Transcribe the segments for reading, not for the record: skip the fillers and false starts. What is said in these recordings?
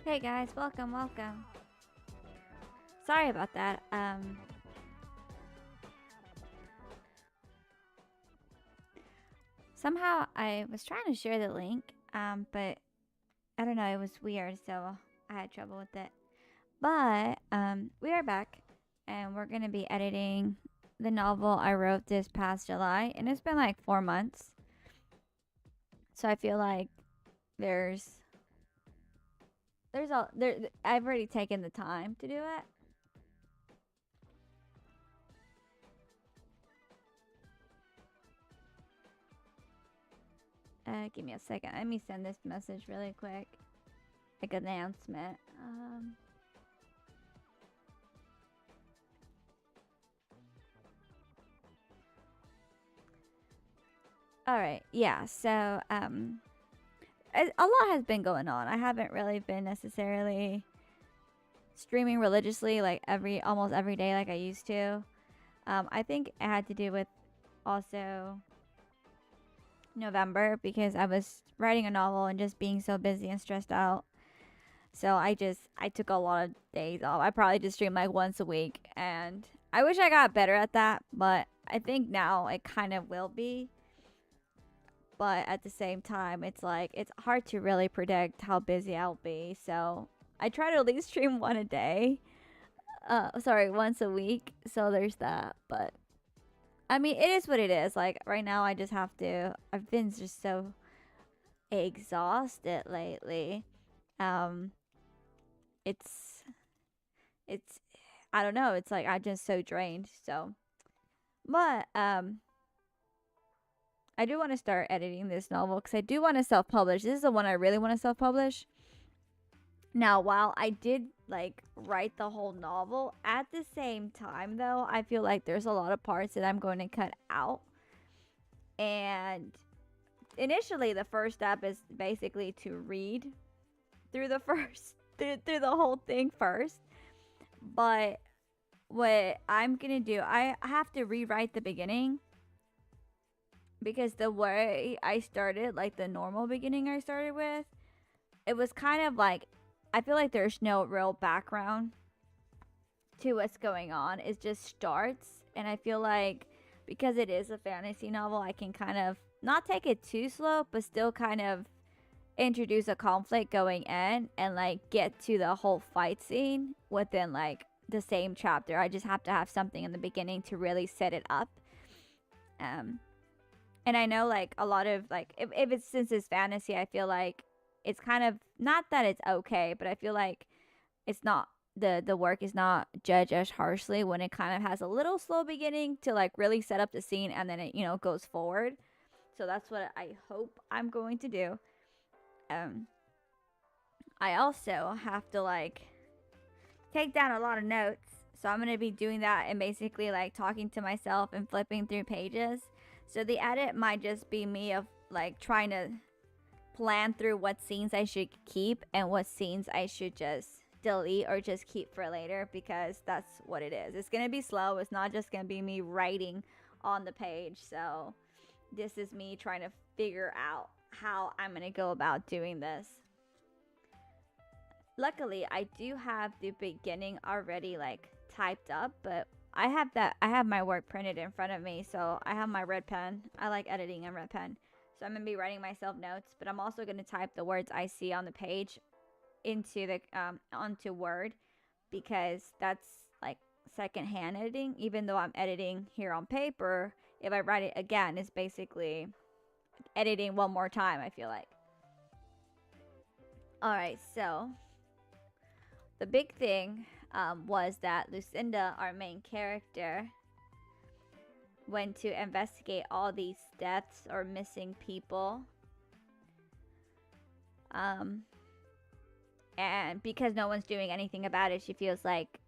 Hey guys, welcome. Sorry about that. Somehow I was trying to share the link, but I don't know, it was weird, so I had trouble with it. But we are back, and we're gonna be editing the novel I wrote this past July, and it's been like 4 months. So I feel like there's there. I've already taken the time to do it. Give me a second. Let me send this message really quick. Like announcement. All right. Yeah. So, a lot has been going on. I haven't really been necessarily streaming religiously like almost every day like I used to. I think it had to do with also November because I was writing a novel and just being so busy and stressed out. So I took a lot of days off. I probably just stream like once a week, and I wish I got better at that, but I think now it kind of will be. But at the same time, it's like it's hard to really predict how busy I'll be. So I try to at least stream one a day. Sorry, once a week. So there's that. But I mean, it is what it is. Like right now, I just have to. I've been just so exhausted lately. Um, it's it's I don't know. It's like I'm just so drained. So, but I do want to start editing this novel because I do want to self-publish. This is the one I really want to self-publish. Now, while I did like write the whole novel, at the same time though, I feel like there's a lot of parts that I'm going to cut out. And initially the first step is basically to read through the first through the whole thing first. But what I'm going to do, I have to rewrite the beginning because the way I started, like the normal beginning I started with, it was kind of like I feel like there's no real background to what's going on. It just starts, and I feel like because it is a fantasy novel, I can kind of not take it too slow, but still kind of introduce a conflict going in and like get to the whole fight scene within like the same chapter. I just have to have something in the beginning to really set it up. Um, and I know like a lot of like if it's since it's fantasy, I feel like it's kind of not that it's okay, but I feel like it's not the work is not judged as harshly when it kind of has a little slow beginning to like really set up the scene and then it goes forward. So that's what I hope I'm going to do. Um, I also have to like take down a lot of notes. So I'm going to be doing that and basically like talking to myself and flipping through pages. So the edit might just be me of like trying to plan through what scenes I should keep and what scenes I should just delete or just keep for later because that's what it is. It's going to be slow. It's not just going to be me writing on the page. So this is me trying to figure out how I'm going to go about doing this. Luckily, I do have the beginning already like typed up, but I have my work printed in front of me, so I have my red pen. I like editing in red pen. So I'm going to be writing myself notes, but I'm also going to type the words I see on the page into the onto Word because that's like secondhand editing. Even though I'm editing here on paper, if I write it again, it's basically editing one more time. I feel like. All right, so the big thing was that Lucinda, our main character, went to investigate all these deaths or missing people. And because no one's doing anything about it, she feels like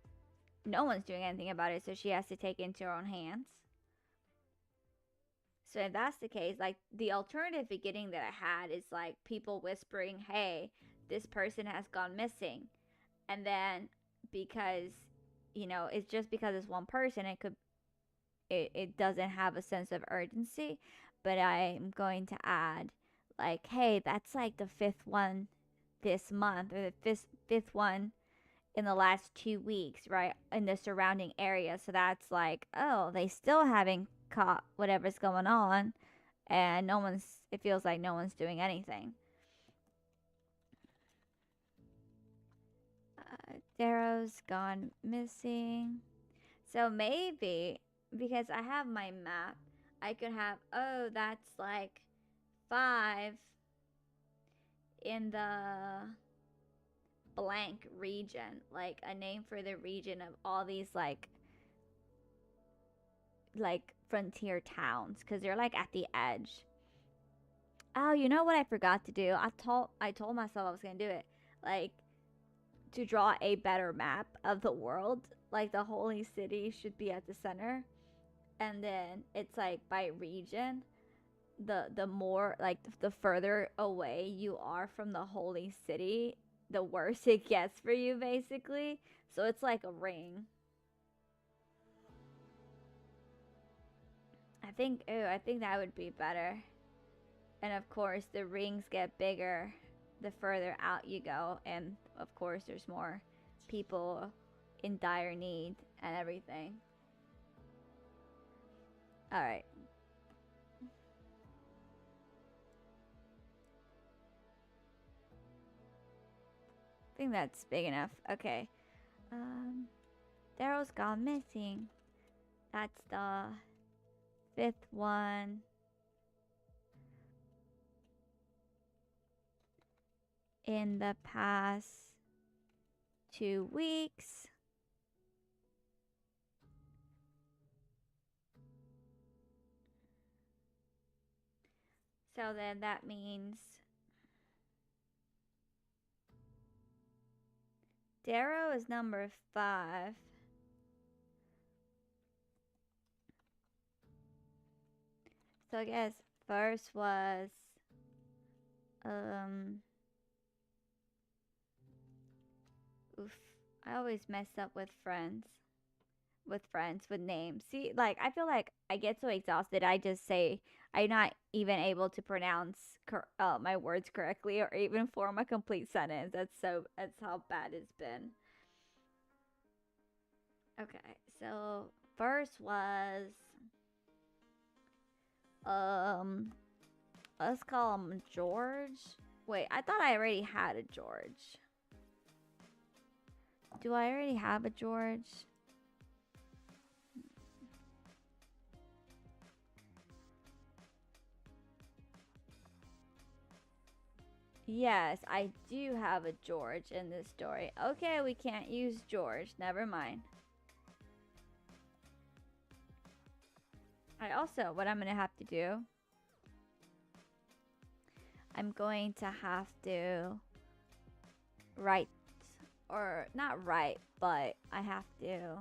no one's doing anything about it, so she has to take it into her own hands. So if that's the case, like the alternative beginning that I had is like people whispering, "Hey, this person has gone missing," and then because it's just because it's one person, it doesn't have a sense of urgency. But I'm going to add like, "Hey, that's like the fifth one this month, or the fifth one in the last 2 weeks, right? In the surrounding area. So that's like, oh, they still haven't caught whatever's going on, and it feels like no one's doing anything. Darrow's gone missing. So maybe because I have my map, I could have, oh, that's like 5 in the blank region, like a name for the region of all these like frontier towns, because they're like at the edge. Oh, you know what I forgot to do? I told myself I was gonna do it, like to draw a better map of the world. Like the holy city should be at the center, and then it's like by region. The more like the further away you are from the holy city, the worse it gets for you, basically. So it's like a ring. I think that would be better. And of course, the rings get bigger the further out you go, and of course, there's more people in dire need and everything. All right. I think that's big enough. Okay. Darrow's gone missing. That's the 5th one. In the past 2 weeks. So then that means Darrow is number 5. So I guess first was oof, I always mess up with friends with names. See, like I feel like I get so exhausted I just say I'm not even able to pronounce my words correctly or even form a complete sentence. That's how bad it's been. Okay, so first was um let's call him George. Wait, I thought I already had a George. Do I already have a George? Yes, I do have a George in this story. Okay, we can't use George. Never mind. What I'm going to have to do, I'm going to have to write, or not write, but I have to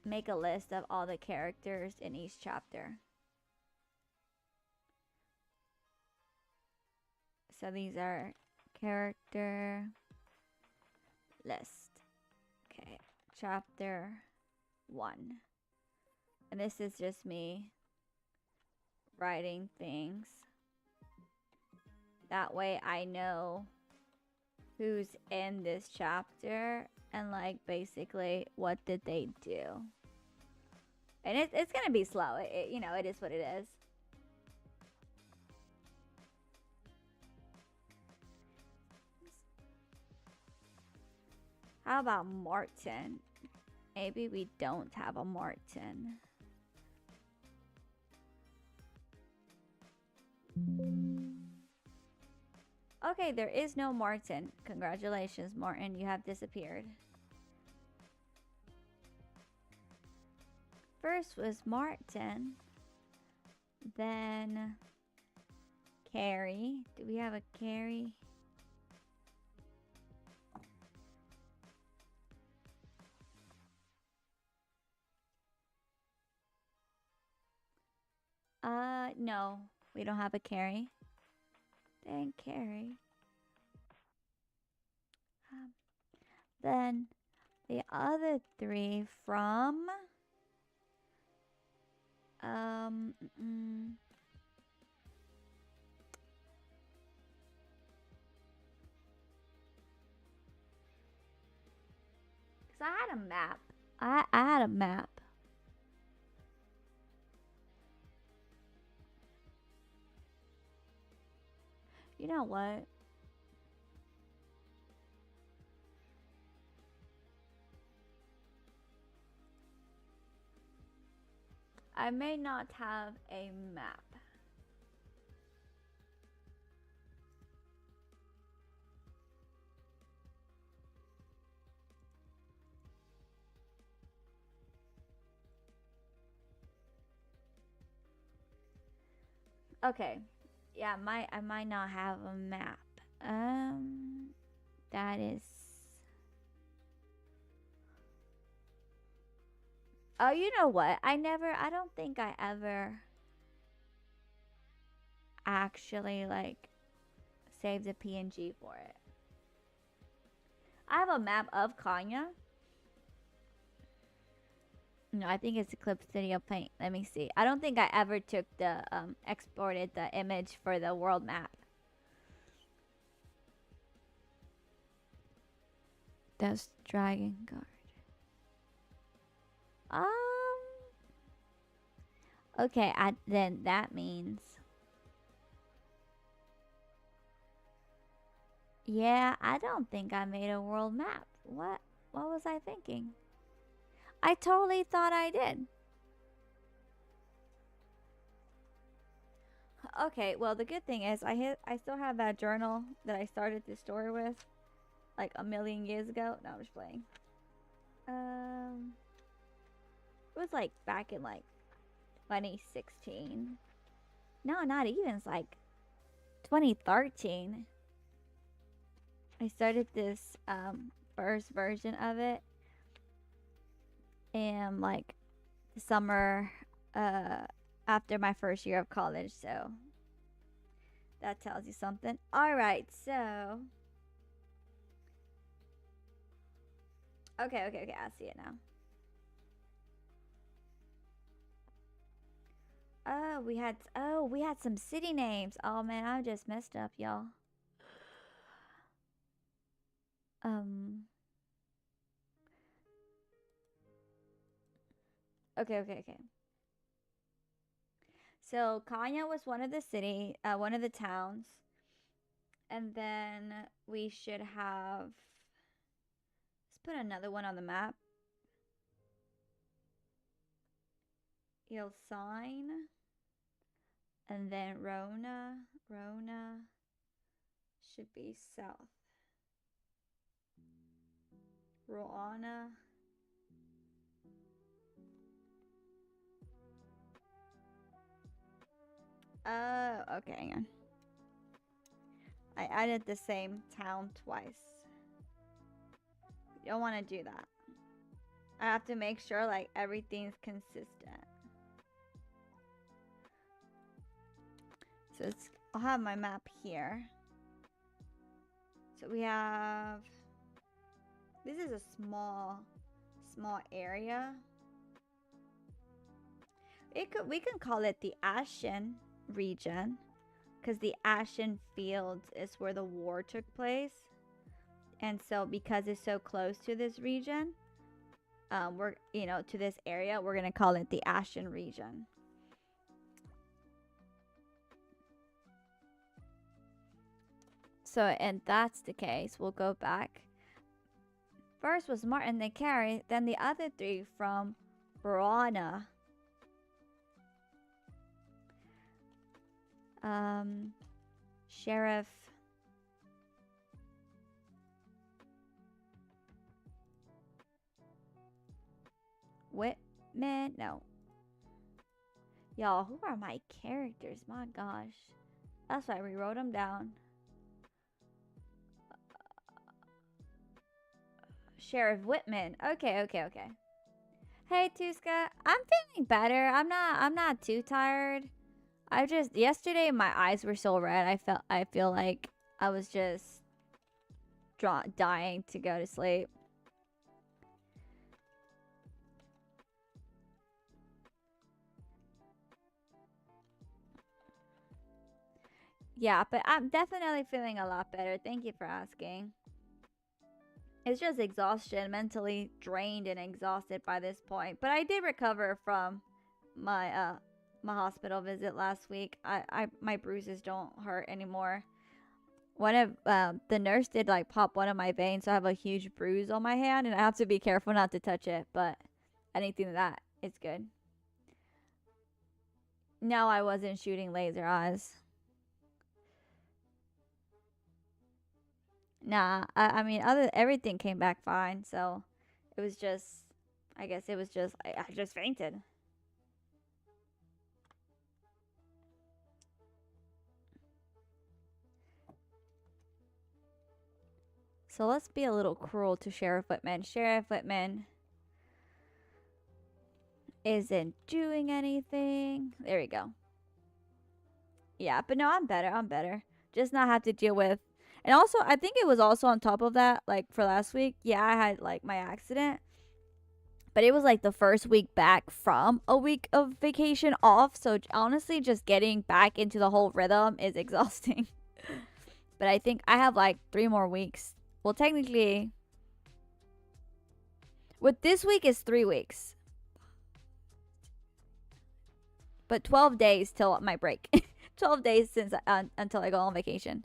make a list of all the characters in each chapter. So these are character list. Okay, chapter 1. And this is just me writing things. That way I know who's in this chapter and like basically what did they do. And it's gonna be slow. It is what it is. How about Martin? Maybe we don't have a Martin. Okay, there is no Martin. Congratulations, Martin. You have disappeared. First was Martin. Then Carrie. Do we have a Carrie? No. We don't have a Carrie. Then Carrie. Then the other 3 from So I had a map. I had a map. You know what? I may not have a map. Okay. Yeah, I might not have a map. That is. Oh, you know what? I don't think I ever actually like saved a PNG for it. I have a map of Kanya. No, I think it's Eclipse Studio Paint. Let me see. I don't think I ever took the exported the image for the world map. That's Dragon Guard. Okay, then that means. Yeah, I don't think I made a world map. What was I thinking? I totally thought I did. Okay, well the good thing is I still have that journal that I started this story with like a million years ago. No, I'm just playing. It was like back in like 2016. No, not even. It's like 2013. I started this first version of it in like the summer after my first year of college, so that tells you something. All right, so okay, I see it now. We had some city names. Oh man, I just messed up, y'all. Um okay. So Kanya was one of the towns. And then we should have, let's put another one on the map. Ilsine. And then Rona. Rona should be south. Roana. Okay, hang on. I added the same town twice. You don't want to do that. I have to make sure like everything's consistent. So I'll have my map here. So we have, this is a small area. We can call it the Ashen region because the Ashen Fields is where the war took place. And so because it's so close to this region, we're, to this area, we're going to call it the Ashen region. So, and that's the case. We'll go back. First was Martin the Carry, then the other three from Verona. Sheriff. Whitman? No. Y'all, who are my characters? My gosh. That's why we wrote them down. Sheriff Whitman. Okay. Hey Tuska, I'm feeling better. I'm not too tired. I just yesterday my eyes were so red. I feel like I was just dying to go to sleep. Yeah, but I'm definitely feeling a lot better. Thank you for asking. It's just exhaustion, mentally drained and exhausted by this point. But I did recover from my my hospital visit last week. My bruises don't hurt anymore. One of the nurse did like pop one of my veins, so I have a huge bruise on my hand, and I have to be careful not to touch it. But anything that it's good. No, I wasn't shooting laser eyes. Nah, I mean, everything came back fine. So it was just, I guess it was just, I just fainted. So let's be a little cruel to Sheriff Whitman. Sheriff Whitman isn't doing anything. There we go. Yeah, but no, I'm better. I'm better. Just not have to deal with. And also, I think it was also on top of that, like for last week. Yeah, I had like my accident. But it was like the first week back from a week of vacation off. So honestly, just getting back into the whole rhythm is exhausting. But I think I have like 3 more weeks. Well, technically, with this week is 3 weeks. But 12 days till my break. 12 days since until I go on vacation.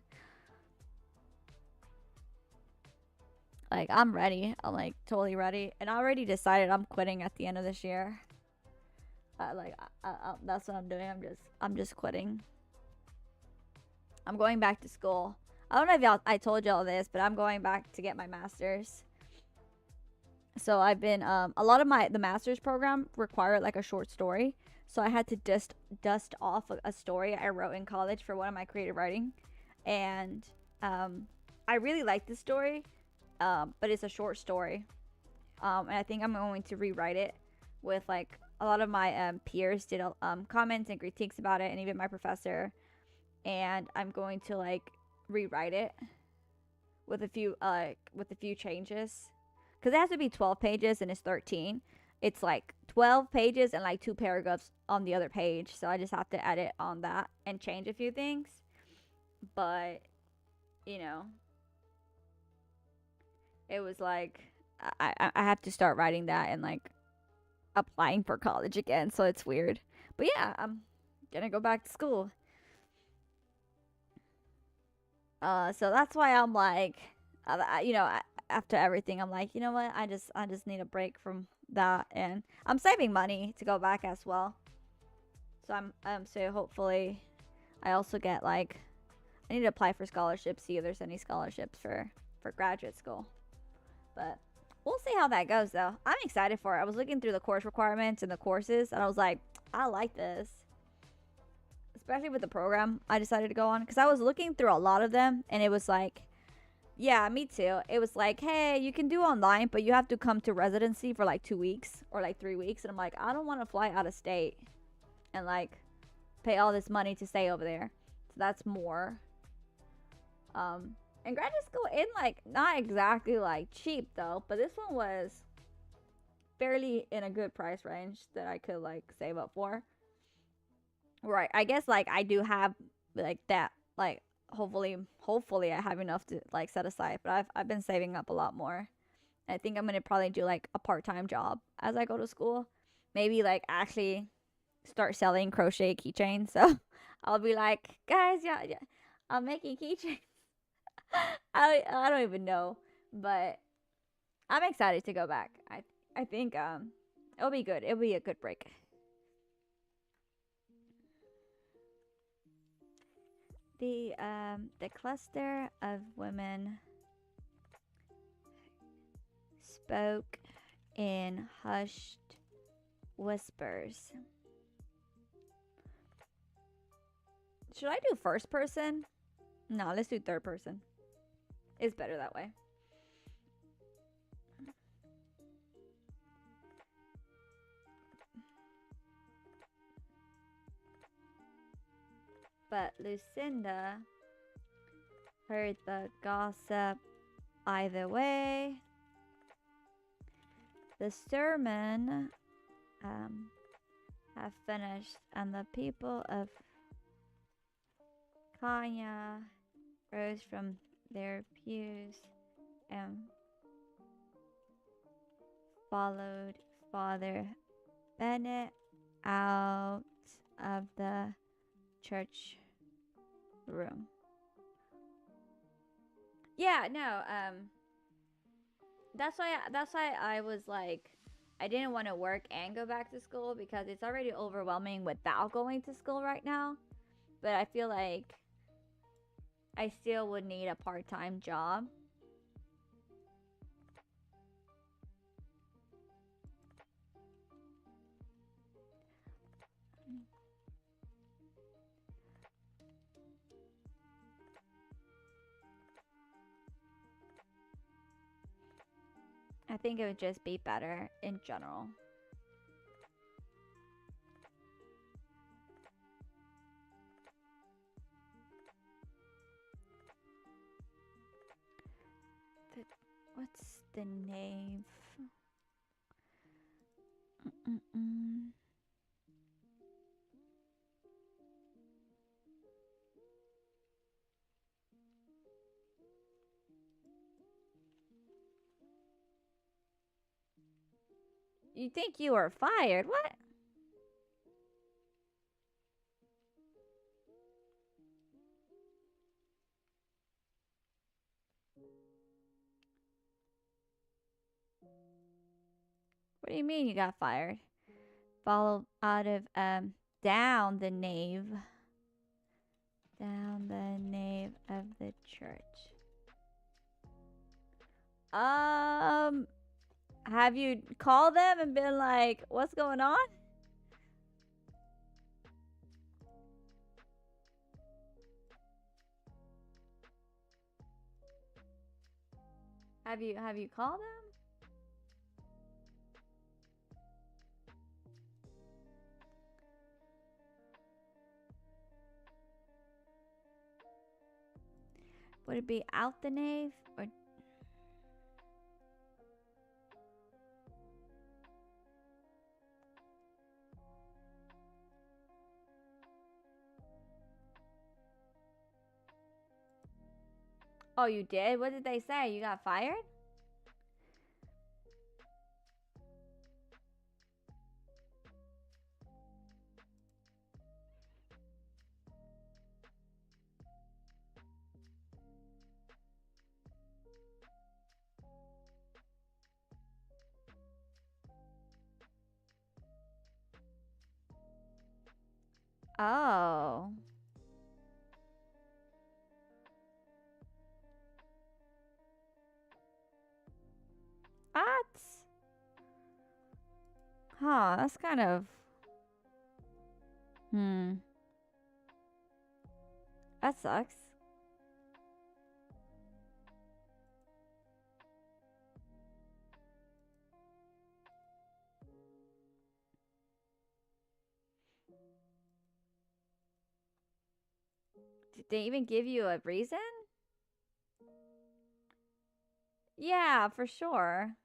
Like, I'm ready. I'm like totally ready. And I already decided I'm quitting at the end of this year. That's what I'm doing. I'm just quitting. I'm going back to school. I don't know if I told y'all this, but I'm going back to get my master's. So I've been a lot of the master's program required like a short story. So I had to dust off a story I wrote in college for one of my creative writing, and I really like this story, but it's a short story, and I think I'm going to rewrite it with like a lot of my peers did comments and critiques about it, and even my professor, and I'm going to like rewrite it with a few changes, because it has to be 12 pages and it's 13. It's like 12 pages and like 2 paragraphs on the other page. So I just have to edit on that and change a few things. But, you know, it was like I have to start writing that and like applying for college again. So it's weird. But yeah, I'm gonna go back to school. So that's why I'm like, after everything, I'm like, you know what? I just need a break from that, and I'm saving money to go back as well. So so hopefully, I also get like, I need to apply for scholarships, see if there's any scholarships for graduate school. But we'll see how that goes, though. I'm excited for it. I was looking through the course requirements and the courses, and I was like, I like this. Especially with the program I decided to go on, because I was looking through a lot of them, and it was like, yeah, me too. It was like, hey, you can do online, but you have to come to residency for like 2 weeks or like 3 weeks. And I'm like, I don't want to fly out of state and like pay all this money to stay over there. So that's more. And graduate school in like not exactly like cheap though, but this one was fairly in a good price range that I could like save up for. Right. I guess like I do have like that, like hopefully I have enough to like set aside, but I've been saving up a lot more. I think I'm going to probably do like a part-time job as I go to school. Maybe like actually start selling crochet keychains. So I'll be like, guys, yeah, I'm making keychains. I don't even know, but I'm excited to go back. I think it'll be good. It'll be a good break. The cluster of women spoke in hushed whispers. Should I do first person? No, let's do third person. It's better that way. But Lucinda heard the gossip either way. The sermon have finished, and the people of Kanya rose from their pews and followed Father Bennett out of the church room. Yeah, no, that's why I was like, I didn't want to work and go back to school because it's already overwhelming without going to school right now. But I feel like I still would need a part-time job. I think it would just be better in general. What's the name? You think you were fired? What? What do you mean you got fired? Follow out of down the nave. Down the nave of the church. Have you called them and been like, what's going on? Have you called them? Would it be out the nave or Oh, you did? What did they say? You got fired? Oh. What? Huh, that's kind of... That sucks. Did they even give you a reason? Yeah, for sure.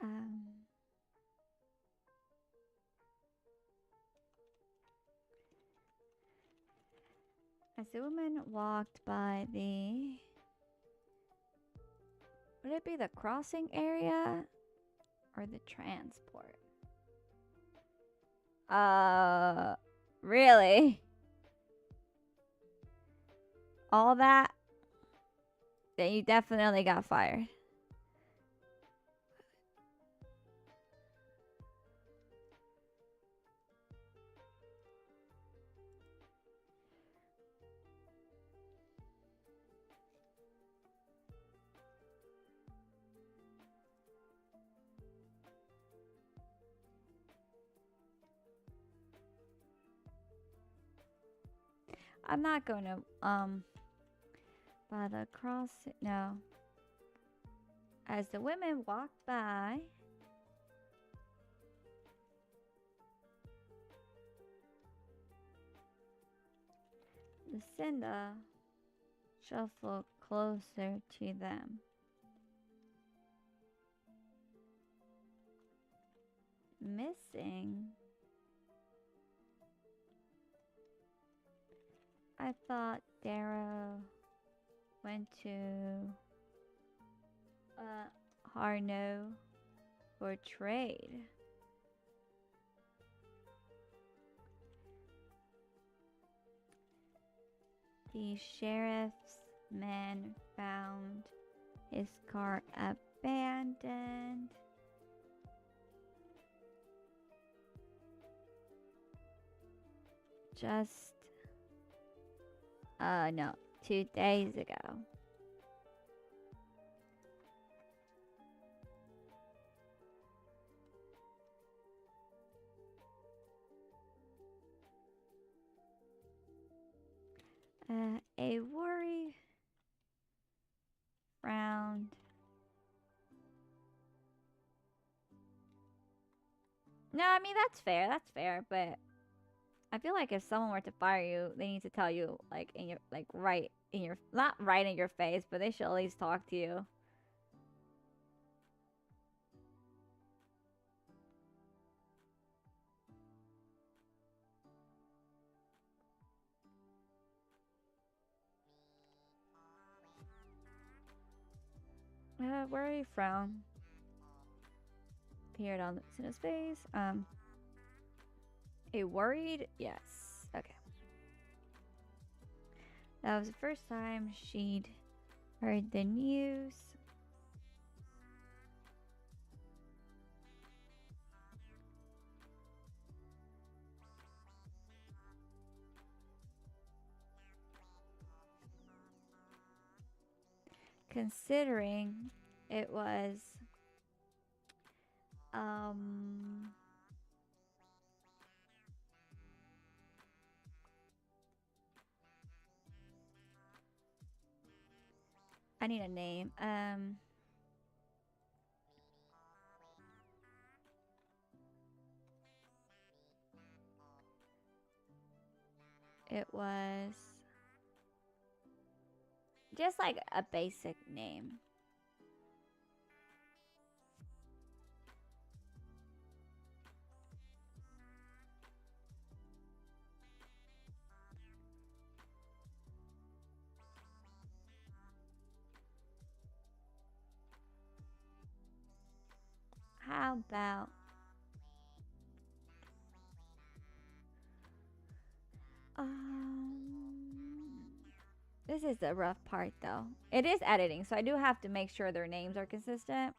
Um... As the woman walked by the... Would it be the crossing area or the transport? Really? All that? Then you definitely got fired. I'm not going to, by the cross, no. As the women walked by, Lucinda shuffled closer to them. Missing? I thought Darrow went to Harno for trade. The sheriff's men found his car abandoned. Just, no, 2 days ago. A worry frowned. No, I mean, that's fair, but I feel like if someone were to fire you, they need to tell you, like, in your, like, right in your, not right in your face, but they should at least talk to you. Worry frown appeared on Lucinda's face. A worried? Yes. Okay. That was the first time she'd heard the news. Considering it was I need a name. It was just like a basic name. How about this is the rough part though. It is editing, so I do have to make sure their names are consistent.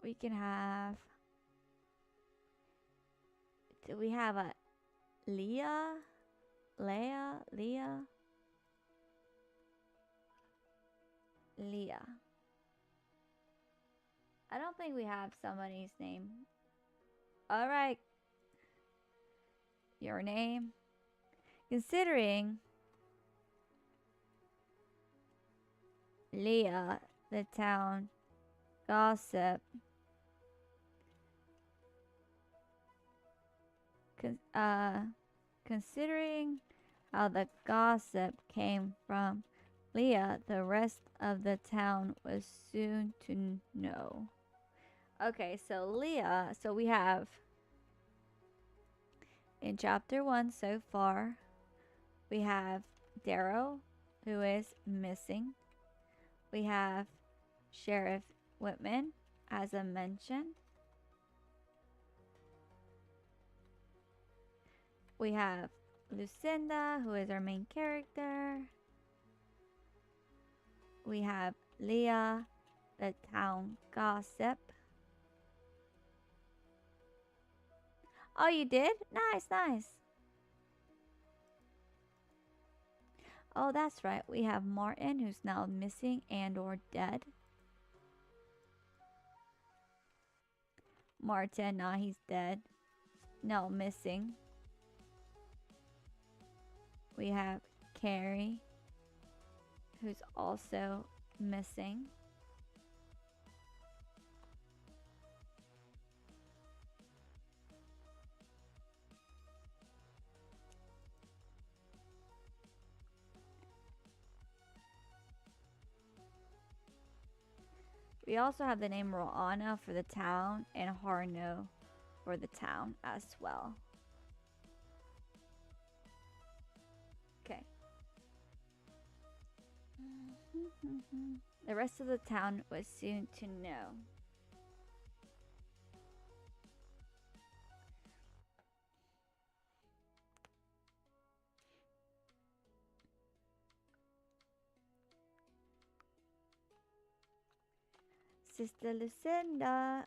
We can have, do we have a Leah? Leah? I don't think we have somebody's name. All right. Your name? Considering Leah, the town gossip, considering how the gossip came from Leah, the rest of the town was soon to know. Okay, so Leah, so we have in chapter 1 so far, we have Darrow, who is missing. We have Sheriff Whitman, as I mentioned. We have Lucinda, who is our main character. We have Leah, the town gossip. Oh, you did? Nice. Oh, that's right. We have Martin, who's now missing and or dead. Martin, nah, he's dead. No, missing. We have Carrie, who's also missing. We also have the name Roana for the town and Harno for the town as well. Okay. The rest of the town was soon to know. Sister Lucinda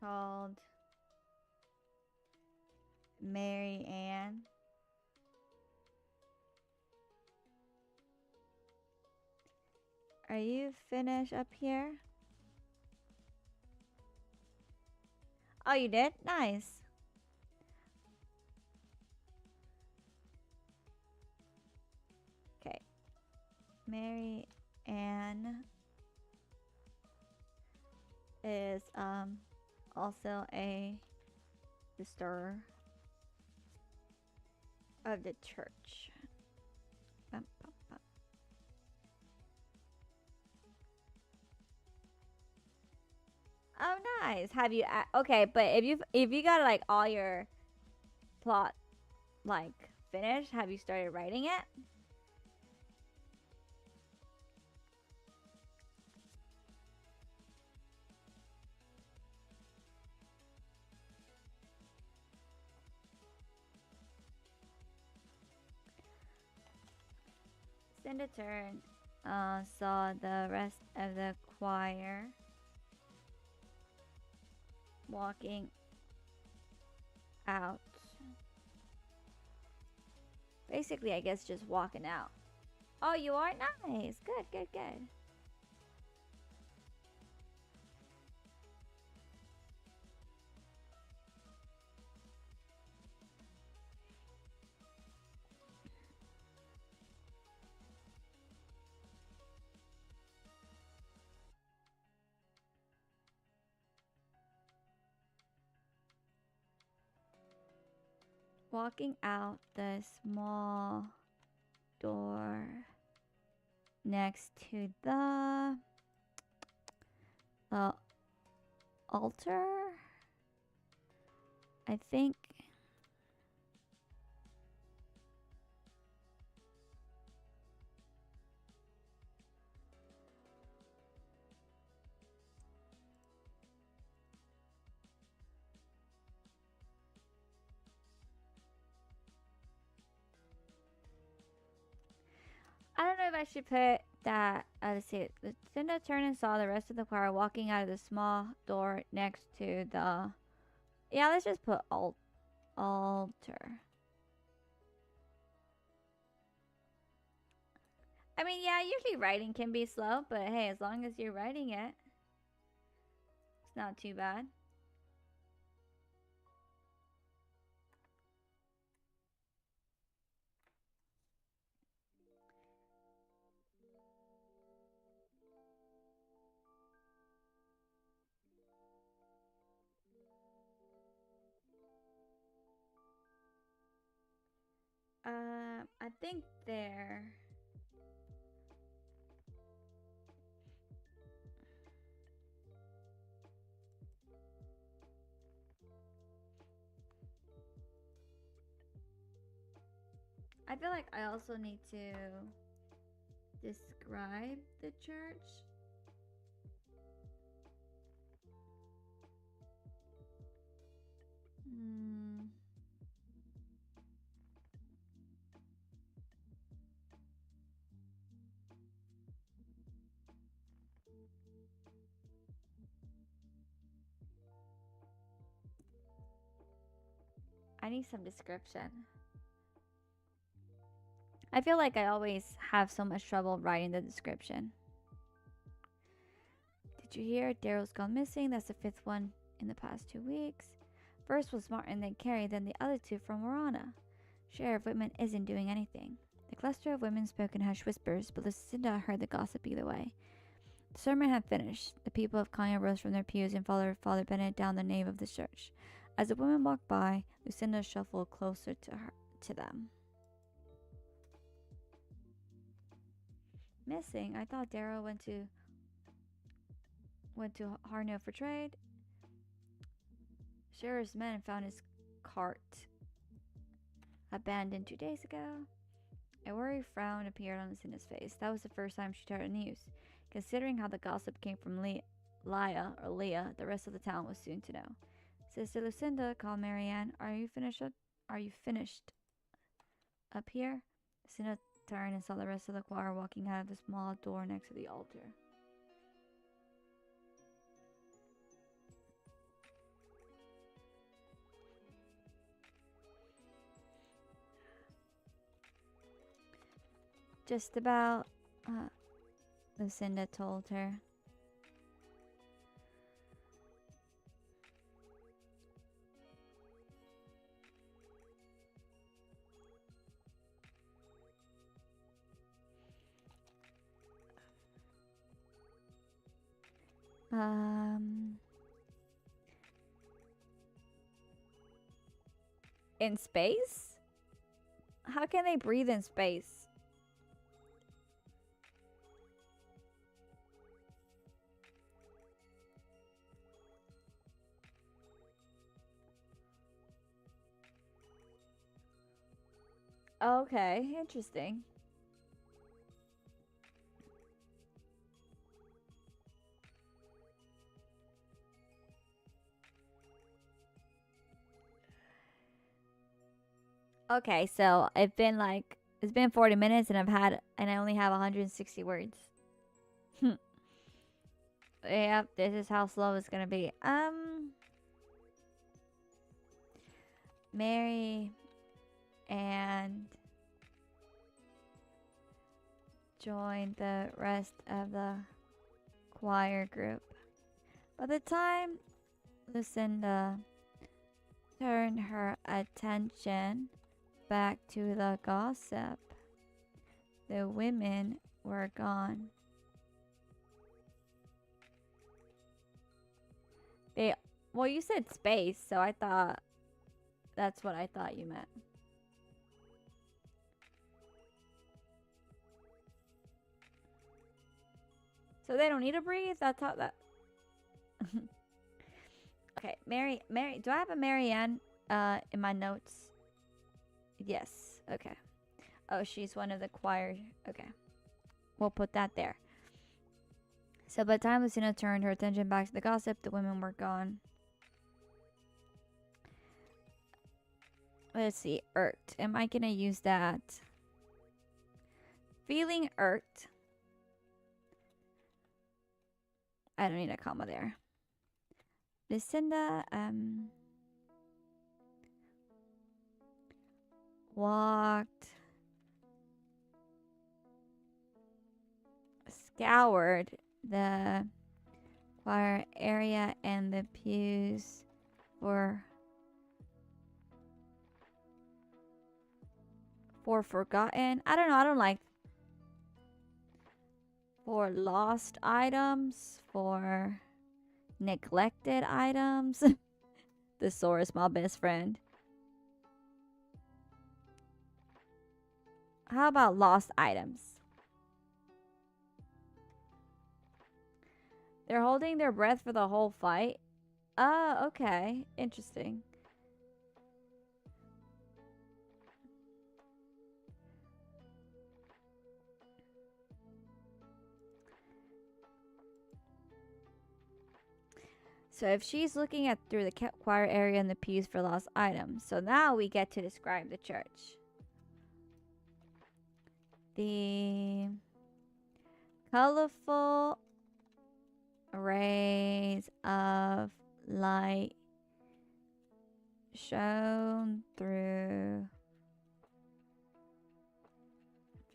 called Mary Ann. Are you finished up here? Oh, you did? Nice. Okay. Mary Ann is also a sister of the church. Bum, bum, bum. Oh, nice. Have you okay, but if you got like all your plot like finished, have you started writing it? Cinda turned, saw the rest of the choir walking out. Basically, I guess just walking out. Oh, you are? Nice. Good, good, good. Walking out the small door next to the altar, I think. I don't know if I should put that. Let's see. Cinda turned and saw the rest of the choir walking out of the small door next to the. Yeah, let's just put altar. I mean, yeah, usually writing can be slow, but hey, as long as you're writing it, it's not too bad. I think there. I feel like I also need to describe the church. Hmm. I need some description. I feel like I always have so much trouble writing the description. Did you hear? Daryl's gone missing. That's the fifth one in the past 2 weeks. First was Martin, then Carrie, then the other two from Warana. Sheriff Whitman isn't doing anything. The cluster of women spoke in hushed whispers, but Lucinda heard the gossip either way. The sermon had finished. The people of Kanya rose from their pews and followed Father Bennett down the nave of the church. As the women walked by, Lucinda shuffled closer to them. Missing? I thought Daryl went to went to Harno for trade. Sheriff's men found his cart abandoned 2 days ago. A worried frown appeared on Lucinda's face. That was the first time she'd heard the news. Considering how the gossip came from Leah, the rest of the town was soon to know. Sister Lucinda, called Marianne, Are you finished up here? Lucinda turned and saw the rest of the choir walking out of the small door next to the altar. Just about, Lucinda told her. In space? How can they breathe in space? Okay, interesting. Okay, so it's been 40 minutes and I only have 160 words. Yep, this is how slow it's gonna be. Mary and joined the rest of the choir group. By the time Lucinda turned her attention back to the gossip, the women were gone. Well, you said space, so I thought that's what I thought you meant. So they don't need to breathe? That's how that... Okay, Mary, do I have a Marianne in my notes? Yes, okay. Oh, she's one of the choir. Okay. We'll put that there. So by the time Lucina turned her attention back to the gossip, the women were gone. Let's see, irked. Am I gonna use that? Feeling irked. I don't need a comma there. Lucinda, scoured the choir area and the pews for forgotten. I don't know. I don't like for lost items, for neglected items. The sword is my best friend. How about lost items? They're holding their breath for the whole fight. Oh, okay. Interesting. So if she's looking at through the choir area and the pews for lost items. So now we get to describe the church. The colorful rays of light shone through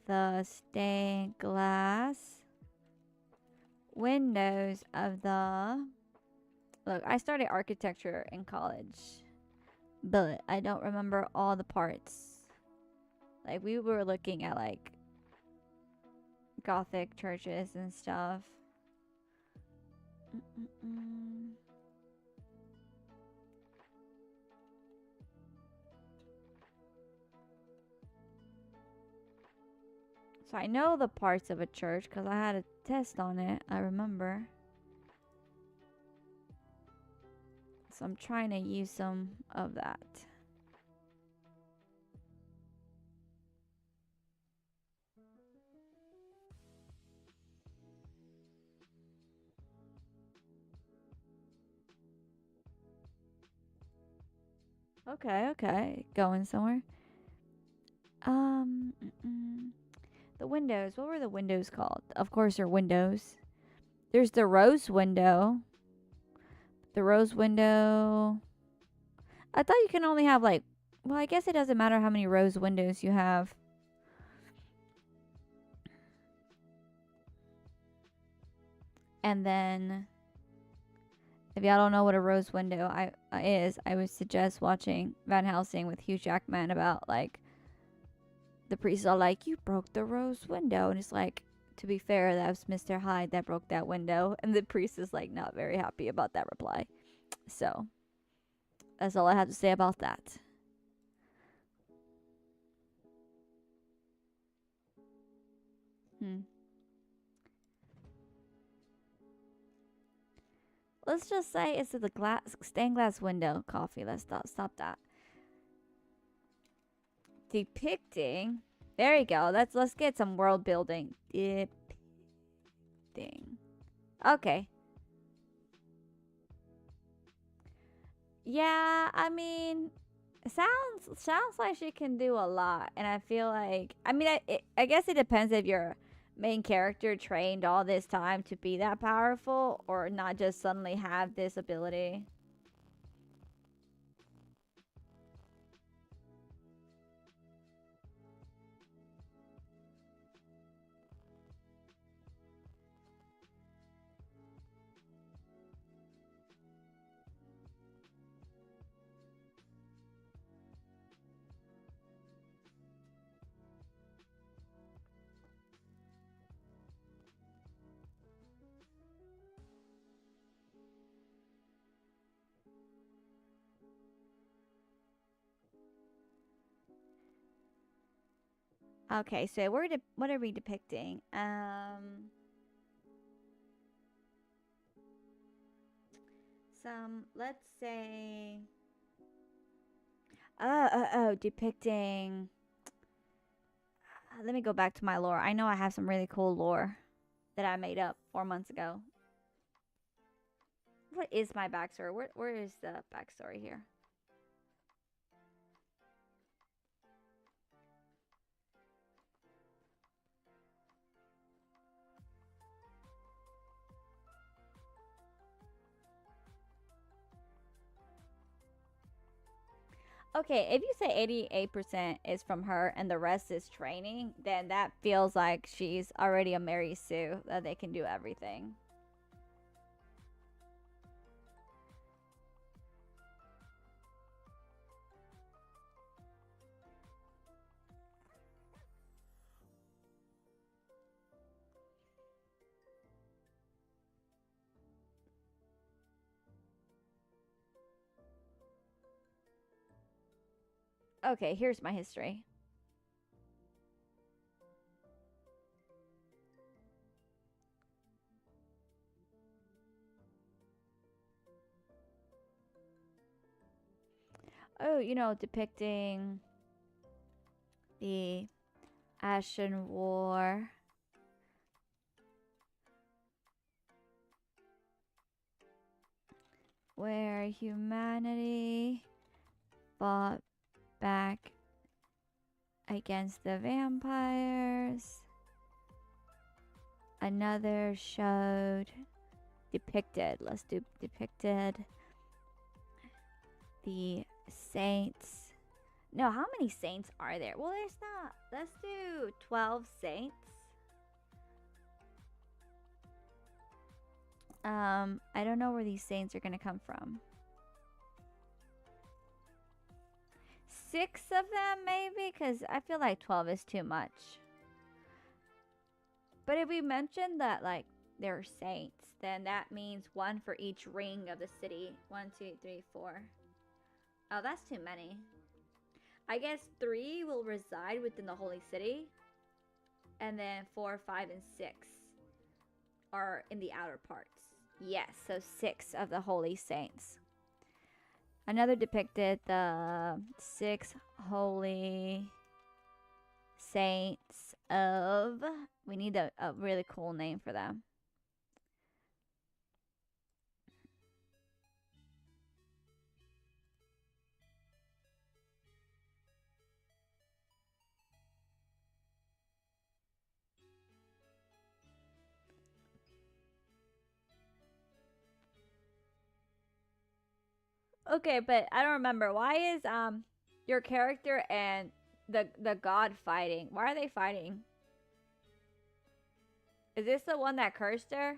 the stained glass windows of the... Look, I studied architecture in college, but I don't remember all the parts. Like, we were looking at, like, Gothic churches and stuff. So I know the parts of a church because I had a test on it, I remember. So I'm trying to use some of that. Okay, okay. Going somewhere. The windows. What were the windows called? Of course, they're windows. There's the rose window. The rose window. I thought you can only have like. Well, I guess it doesn't matter how many rose windows you have. And then, if y'all don't know what a rose window is, I would suggest watching Van Helsing with Hugh Jackman about like the priests are like, you broke the rose window, and it's like, to be fair, that was Mr. Hyde that broke that window, and the priest is like not very happy about that reply. So that's all I have to say about that. Let's just say it's the stained glass window coffee. Let's stop that. Depicting. There you go. Let's get some world building. Depicting. Okay. Yeah, I mean, sounds like she can do a lot, and I feel like I guess it depends if your main character trained all this time to be that powerful or not just suddenly have this ability. Okay, so what are we depicting? Let's say depicting. Let me go back to my lore. I know I have some really cool lore that I made up 4 months ago. What is my backstory? Where is the backstory here? Okay, if you say 88% is from her and the rest is training, then that feels like she's already a Mary Sue, that they can do everything. Okay, here's my history. Oh, depicting the Ashen War. Where humanity fought back against the vampires. Another showed depicted. Let's do depicted the saints. No, how many saints are there? Well, there's not. Let's do 12 saints. I don't know where these saints are gonna come from. 6 of them, maybe? Because I feel like 12 is too much. But if we mention that, like, they're saints, then that means 1 for each ring of the city. 1, 2, 3, 4. Oh, that's too many. I guess 3 will reside within the holy city. And then 4, 5, and 6 are in the outer parts. Yes, so 6 of the holy saints. Another depicted the 6 holy saints of. We need a really cool name for them. Okay, but I don't remember. Why is your character and the god fighting? Why are they fighting? Is this the one that cursed her?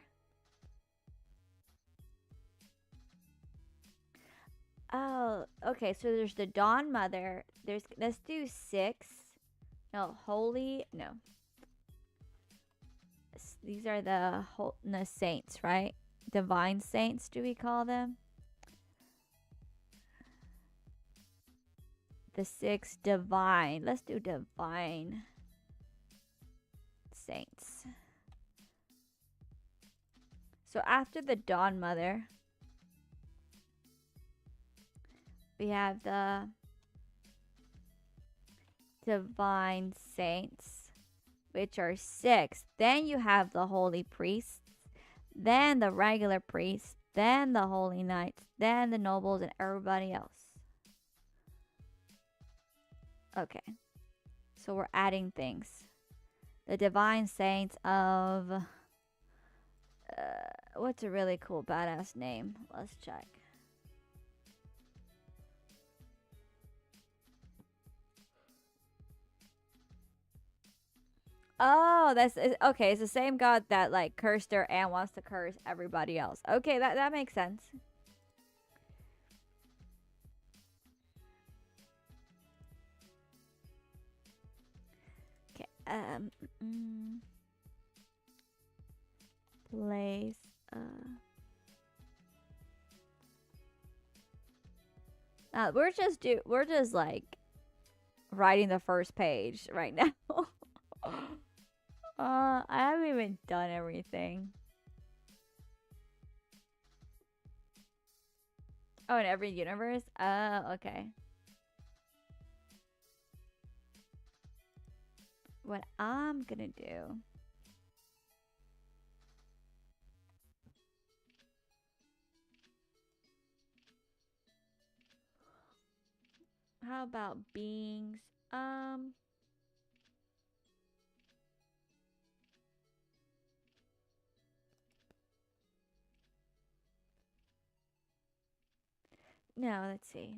Oh, okay. So there's the Dawn Mother. Let's do 6. No, holy. No. These are the saints, right? Divine saints, do we call them? The 6 divine. Let's do divine saints. So after the Dawn Mother, we have the divine saints, which are 6. Then you have the holy priests, then the regular priests, then the holy knights, then the nobles, and everybody else. Okay, so we're adding things. The divine saints of what's a really cool badass name? Let's check. Oh, that's okay. It's the same god that like cursed her and wants to curse everybody else. Okay, that makes sense. Okay. Place. We're just like writing the first page right now. I haven't even done everything. Oh, in every universe? Okay. What I'm gonna do. How about beings? No, let's see.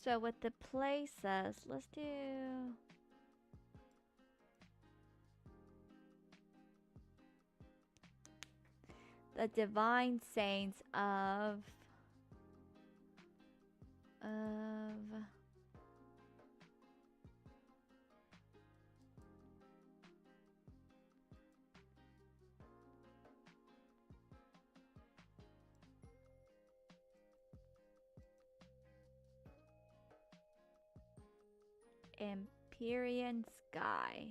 So with the places, let's do the divine saints of Empyrean Sky.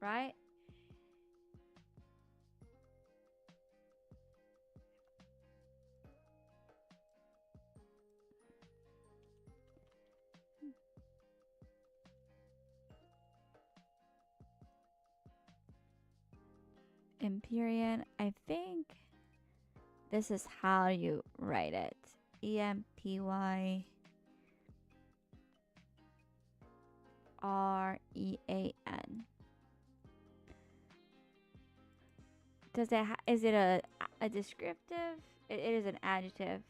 Right? Empyrean, I think this is how you write it. EMPYREAN. Does it is it a descriptive? It is an adjective.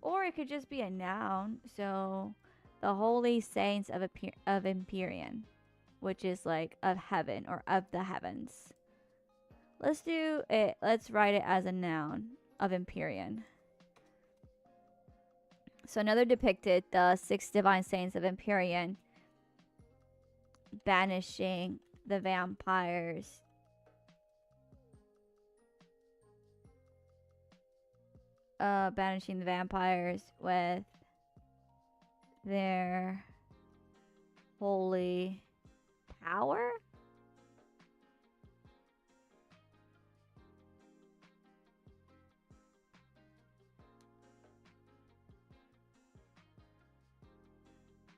Or it could just be a noun. So the holy saints of Empyrean, which is like of heaven or of the heavens. Let's do it. Let's write it as a noun of Empyrean. So another depicted the 6 divine saints of Empyrean banishing the vampires. banishing the vampires with their holy power.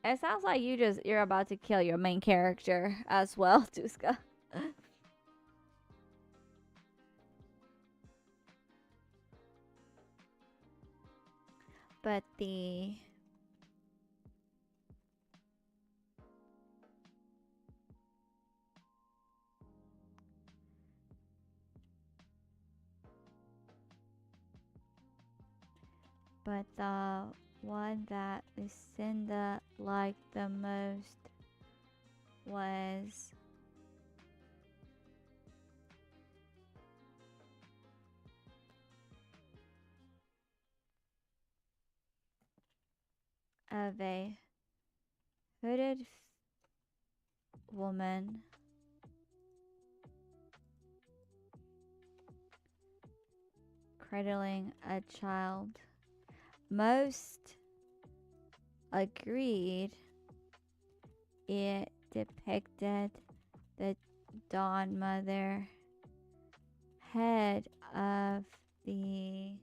It sounds like you're about to kill your main character as well, Tuska. But the one that Lucinda liked the most was of a hooded woman cradling a child. Most agreed it depicted the Dawn Mother, head of the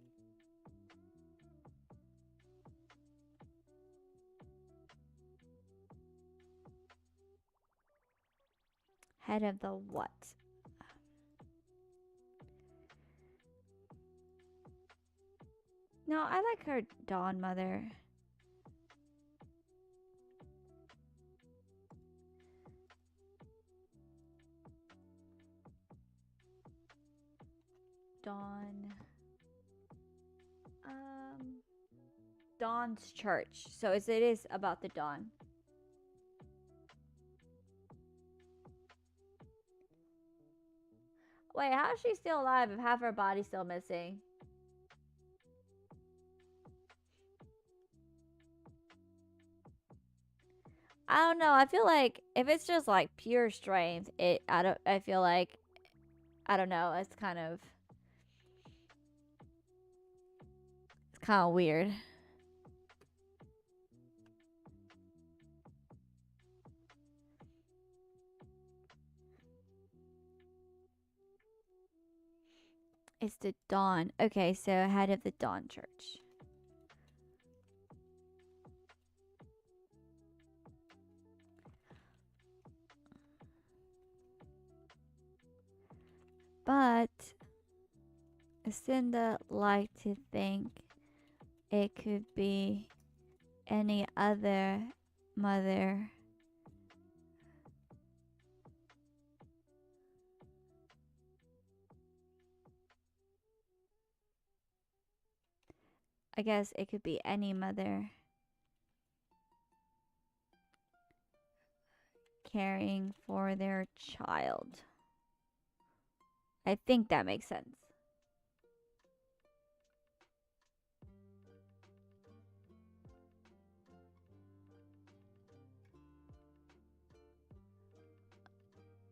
what? No, I like her Dawn Mother. Dawn's church. So it is about the Dawn. Wait, how is she still alive if half her body's still missing? I don't know. I feel like if it's just like pure strength, I feel like I don't know, it's kind of weird. It's the Dawn. Okay, so head of the Dawn Church. But Lucinda liked to think it could be any other mother. I guess it could be any mother caring for their child. I think that makes sense.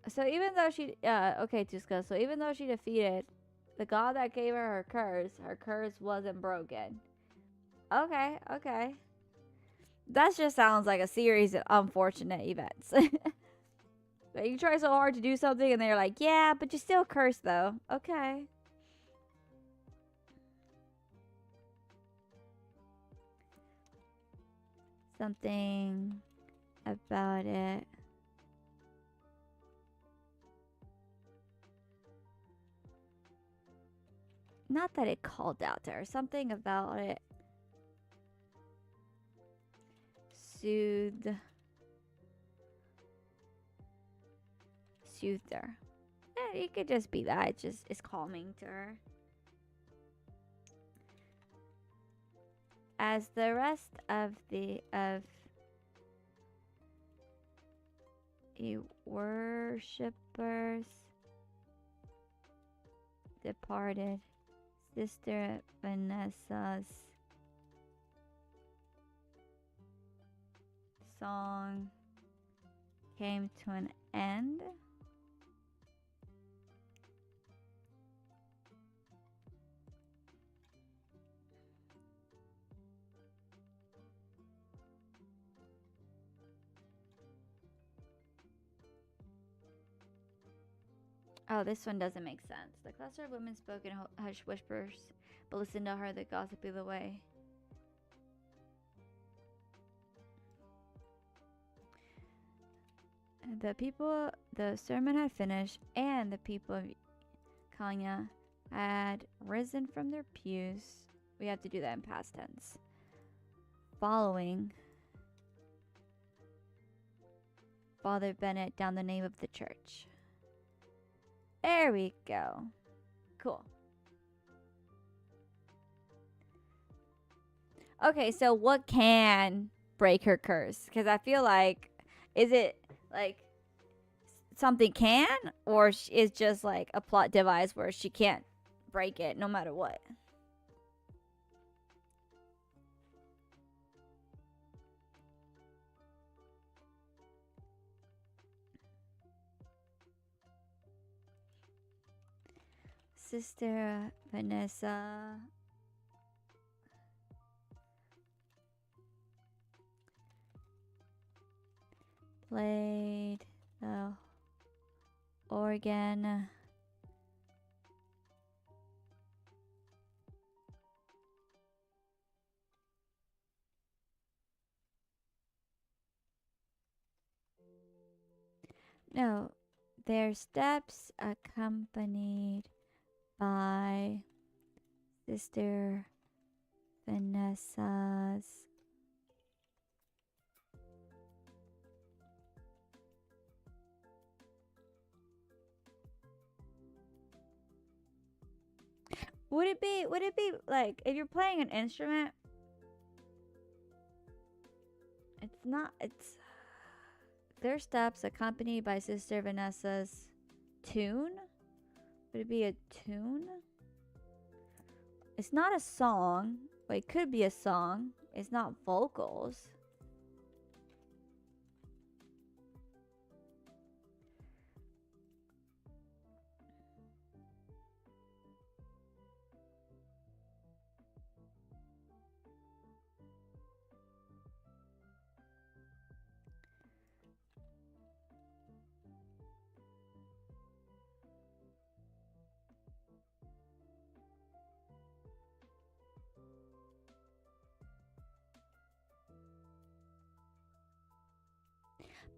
So even though she, okay, Tuska. So even though she defeated the god that gave her her curse wasn't broken. Okay, okay. That just sounds like a series of unfortunate events. Like you try so hard to do something and they're like, yeah, but you still curse though. Okay. Something about it. Not that it called out to her. Something about it soothed her. Yeah, it could just be that. It just is calming to her. As the rest of the worshippers departed, Sister Vanessa's song came to an end. Oh, this one doesn't make sense. The cluster of women spoke in hushed whispers, but listened to her the gossipy the way. The sermon had finished, and the people of Kanya had risen from their pews. We have to do that in past tense. Following Father Bennett down the name of the church. There we go. Cool. Okay, so what can break her curse? Because I feel like, is it like something can, or is just like a plot device where she can't break it no matter what? Sister Vanessa played the organ. No, their steps accompanied by Sister Vanessa's would it be like if you're playing an instrument, it's their steps accompanied by Sister Vanessa's tune? Would it be a tune? It's not a song, but it could be a song. It's not vocals.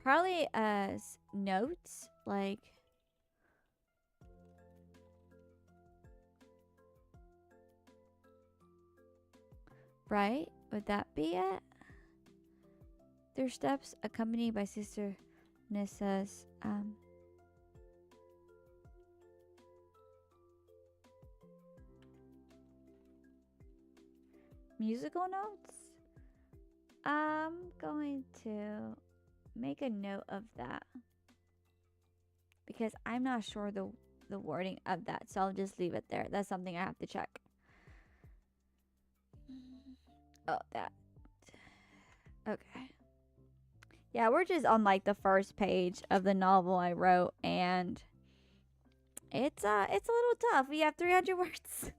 Probably as notes, like right? Would that be it? Their steps accompanied by Sister Nissa's musical notes. I'm going to make a note of that because I'm not sure the wording of that, so I'll just leave it there. That's something I have to check. Oh, that. Okay. Yeah, we're just on like the first page of the novel I wrote, and it's a little tough. We have 300 words.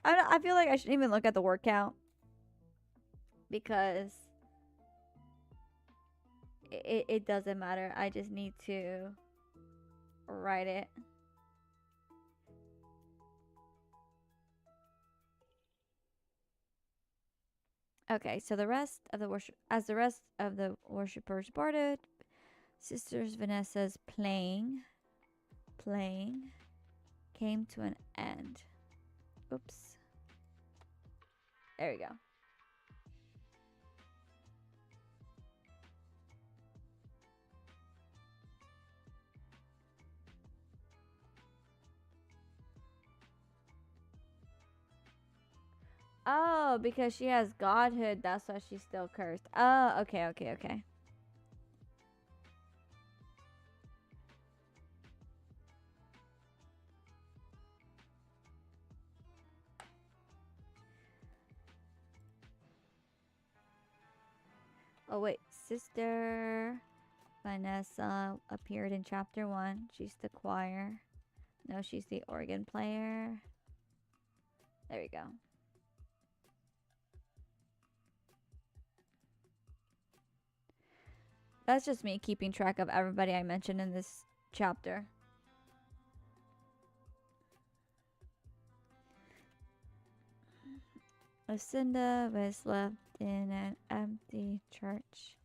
I feel like I shouldn't even look at the word count because it doesn't matter. I just need to write it. Okay, so the rest of the worshippers parted, Sisters Vanessa's playing came to an end. Oops. There we go. Oh, because she has godhood, that's why she's still cursed. Oh, okay. Oh, wait. Sister Vanessa appeared in chapter 1. She's the choir. No, she's the organ player. There we go. That's just me keeping track of everybody I mentioned in this chapter. Lucinda was left in an empty church.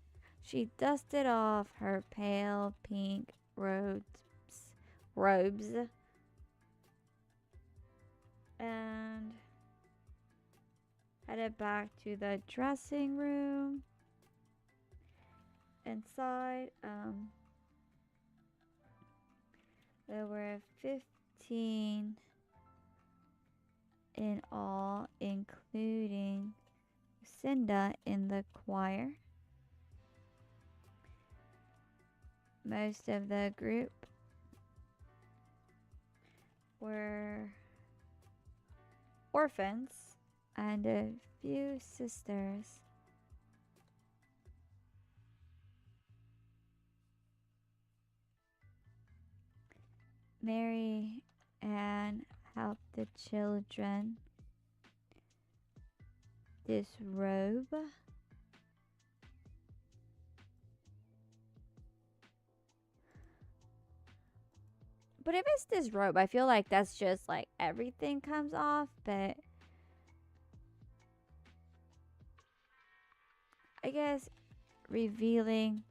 She dusted off her pale pink robes and headed back to the dressing room. Inside, there were 15 in all, including Lucinda in the choir. Most of the group were orphans and a few sisters. Mary Ann helped the children disrobe. But if it's disrobe, I feel like that's just like everything comes off, but I guess revealing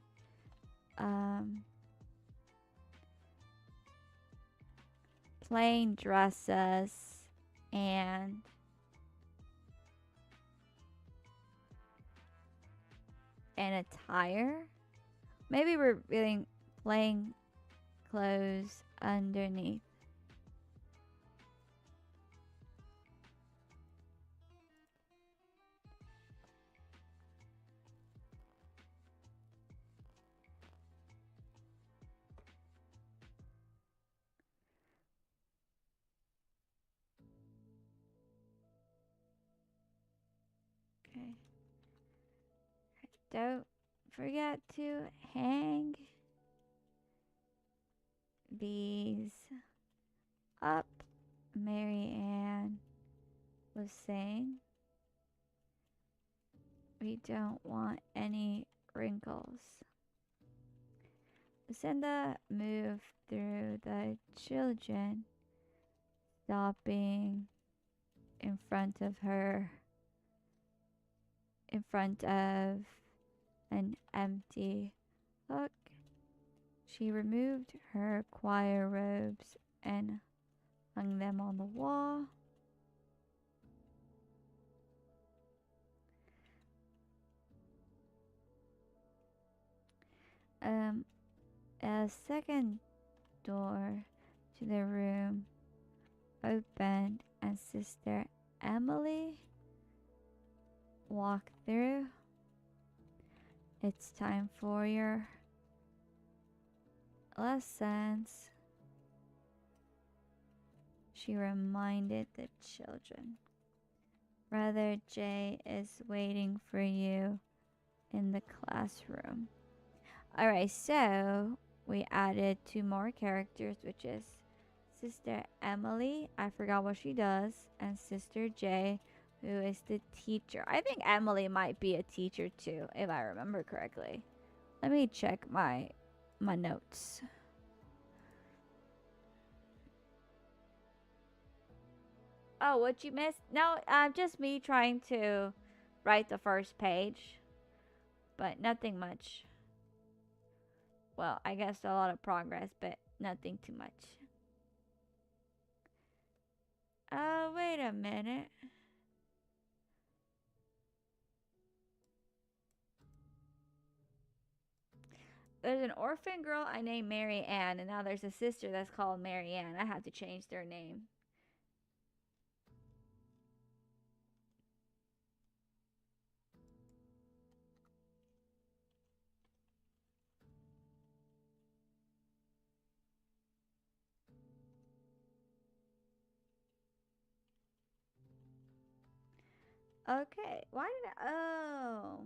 plain dresses and attire. Maybe revealing plain clothes underneath. Okay. Don't forget to hang these up, Mary Ann was saying. We don't want any wrinkles. Lucinda moved through the children, stopping in front of an empty hook. She removed her choir robes and hung them on the wall. A second door to the room opened and Sister Emily walked through. It's time for your lessons, she reminded the children. Brother Jay is waiting for you in the classroom. Alright, so we added 2 more characters, which is Sister Emily, I forgot what she does, and Sister J, who is the teacher. I think Emily might be a teacher too, if I remember correctly. Let me check my notes. Oh, what you missed? No, just me trying to write the first page, but nothing much. Well, I guess a lot of progress, but nothing too much. Wait a minute. There's an orphan girl I named Mary Ann, and now there's a sister that's called Mary Ann. I have to change their name. Okay, why did I... Oh.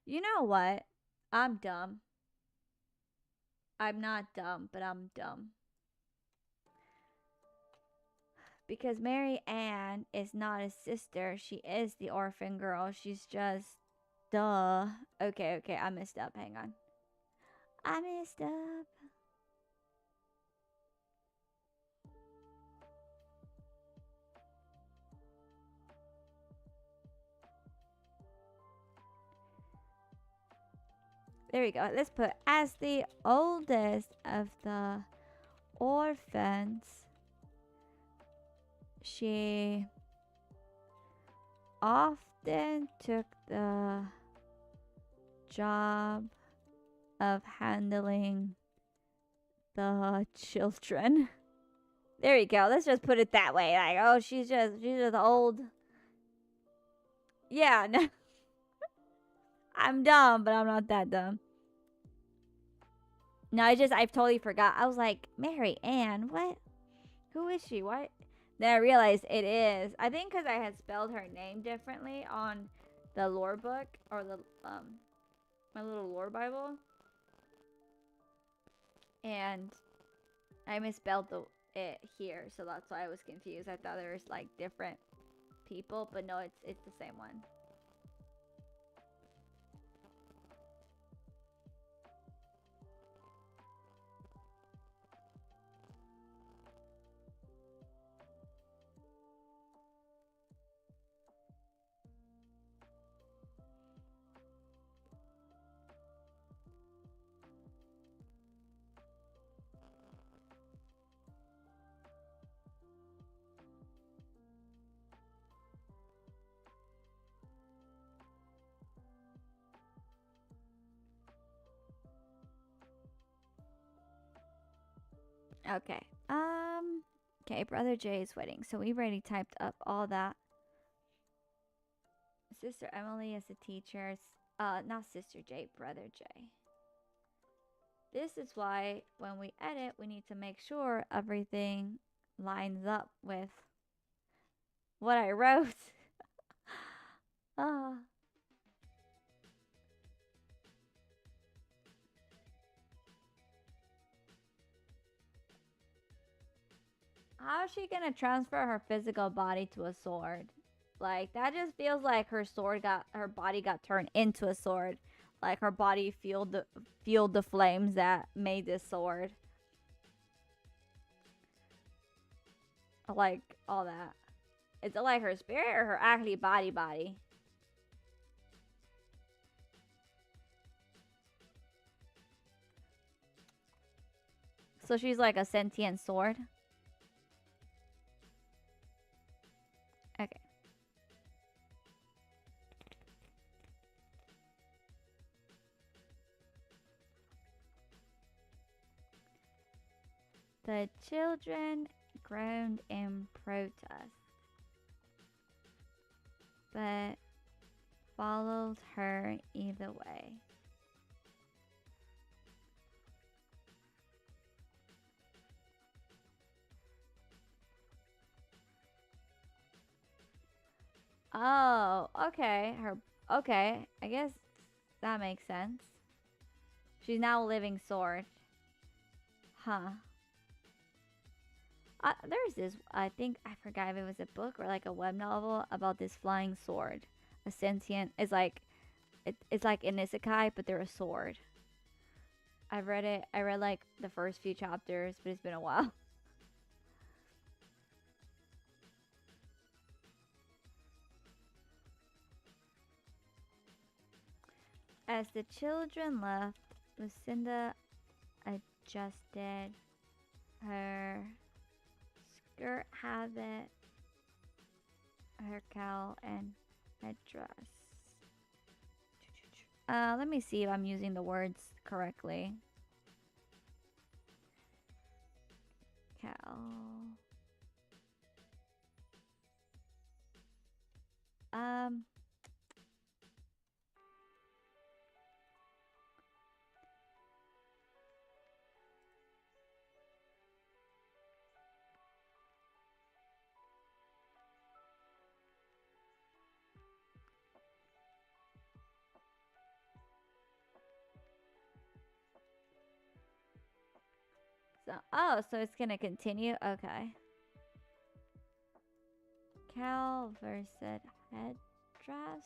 You know what? I'm dumb. I'm not dumb, but I'm dumb. Because Mary Ann is not a sister. She is the orphan girl. She's just... Duh. Okay, I messed up. Hang on. I messed up. There we go. Let's put as the oldest of the orphans, she often took the job of handling the children. There we go. Let's just put it that way. Like, oh, she's just old. Yeah, no. I'm dumb, but I'm not that dumb. No, I totally forgot. I was like, Mary Ann, what? Who is she? What? Then I realized it is. I think because I had spelled her name differently on the lore book or the my little lore Bible, and I misspelled it here, so that's why I was confused. I thought there was like different people, but no, it's the same one. Okay. Okay, Brother Jay's wedding. So we've already typed up all that. Sister Emily as a teacher. Not Sister Jay, Brother Jay. This is why when we edit, we need to make sure everything lines up with what I wrote. Ah. How is she gonna transfer her physical body to a sword? Like, that just feels like her body got turned into a sword. Like her body fueled the flames that made this sword. Like all that. Is it like her spirit or her actually body? So she's like a sentient sword. Okay. The children groaned in protest, but followed her either way. Oh, okay. Okay. I guess that makes sense. She's now a living sword. Huh. There's this, I think, I forgot if it was a book or like a web novel about this flying sword. A sentient, it's like an isekai, but they're a sword. I've read it. I read like the first few chapters, but it's been a while. As the children left, Lucinda adjusted her skirt habit, her cowl, and headdress. Let me see if I'm using the words correctly. Cowl. So it's gonna continue? Okay. Cowl versus headdress.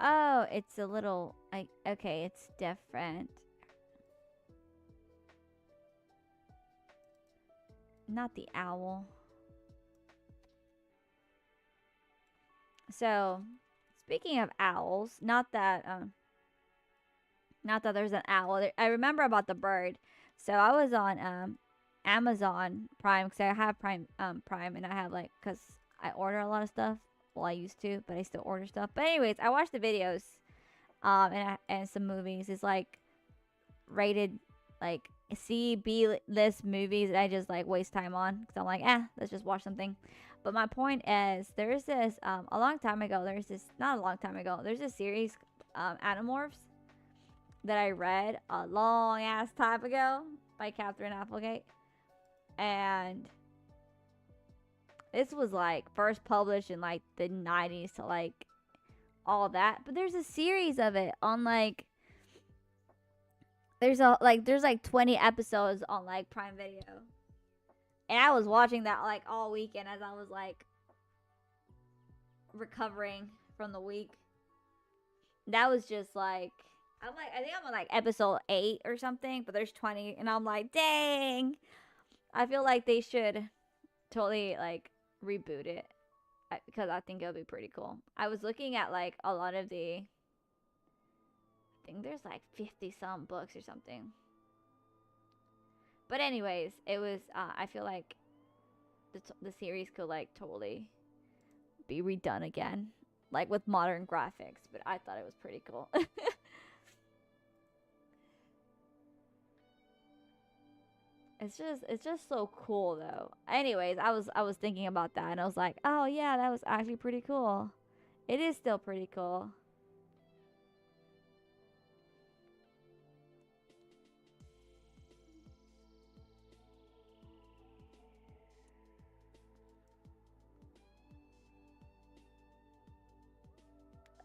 Oh, it's a little, okay, it's different. not the owl. So, speaking of owls, not that there's an owl. I remember about the bird. So I was on Amazon Prime because I have Prime, and I have like because I order a lot of stuff. Well, I used to, but I still order stuff. But anyways, I watched the videos and some movies. It's like rated like C B list movies that I just like waste time on because I'm like, let's just watch something. But my point is, there's this a long time ago. There's this not a long time ago. There's a series, Animorphs, that I read a long ass time ago by Catherine Applegate, and this was like first published in like the 90s to like all that. But there's a series of it on like there's like 20 episodes on like Prime Video. And I was watching that like all weekend as I was like recovering from the week. That was just like I think I'm on like episode 8 or something, but there's 20 and I'm like, "Dang." I feel like they should totally like reboot it because I think it'll be pretty cool. I was looking at like a lot of I think there's like 50 some books or something. But anyways, it was I feel like the series could like totally be redone again, like with modern graphics, but I thought it was pretty cool. It's just so cool though. Anyways, I was thinking about that and I was like, "Oh yeah, that was actually pretty cool." It is still pretty cool.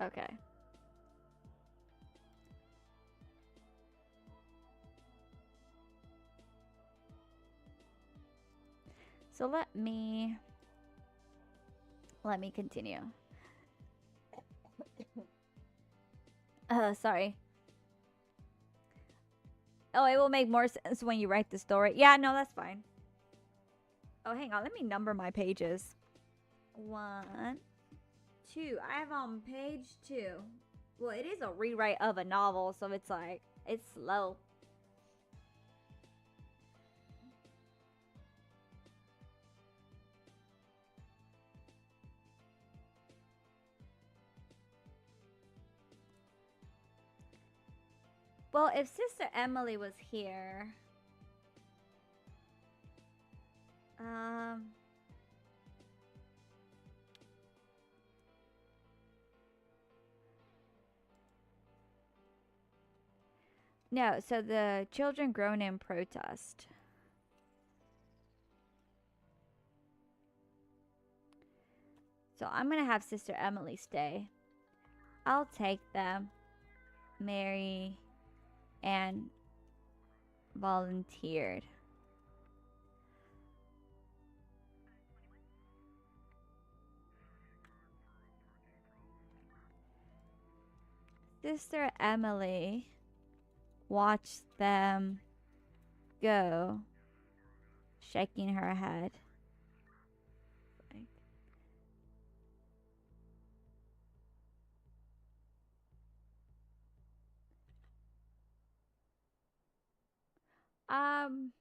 Okay. So let me continue. Sorry. Oh, it will make more sense when you write the story. Yeah, no, that's fine. Oh, hang on. Let me number my pages. 1, 2. I have on page 2. Well, it is a rewrite of a novel, so it's like, it's slow. Well, if Sister Emily was here, um, no, so the children grown in protest. So I'm gonna have Sister Emily stay. I'll take them. Mary and volunteered. Sister Emily watched them go, shaking her head. Um,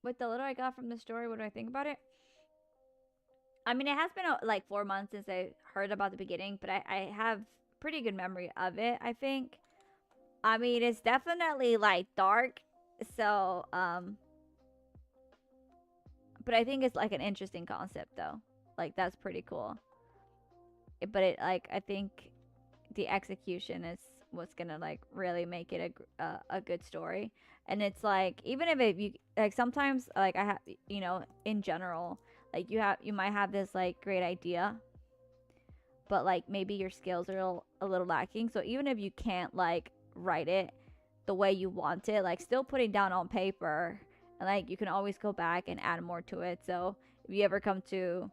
with the little I got from the story, what do I think about it? I mean, it has been like 4 months since I heard about the beginning, but I have pretty good memory of it, I think. I mean, it's definitely like dark, so but I think it's like an interesting concept though. Like that's pretty cool. But it like I think the execution is what's gonna like really make it a good story. And it's like even if you like sometimes like I have in general like you might have this like great idea, but like maybe your skills are a little lacking. So even if you can't like write it the way you want it, like still putting down on paper, and like you can always go back and add more to it. So if you ever come to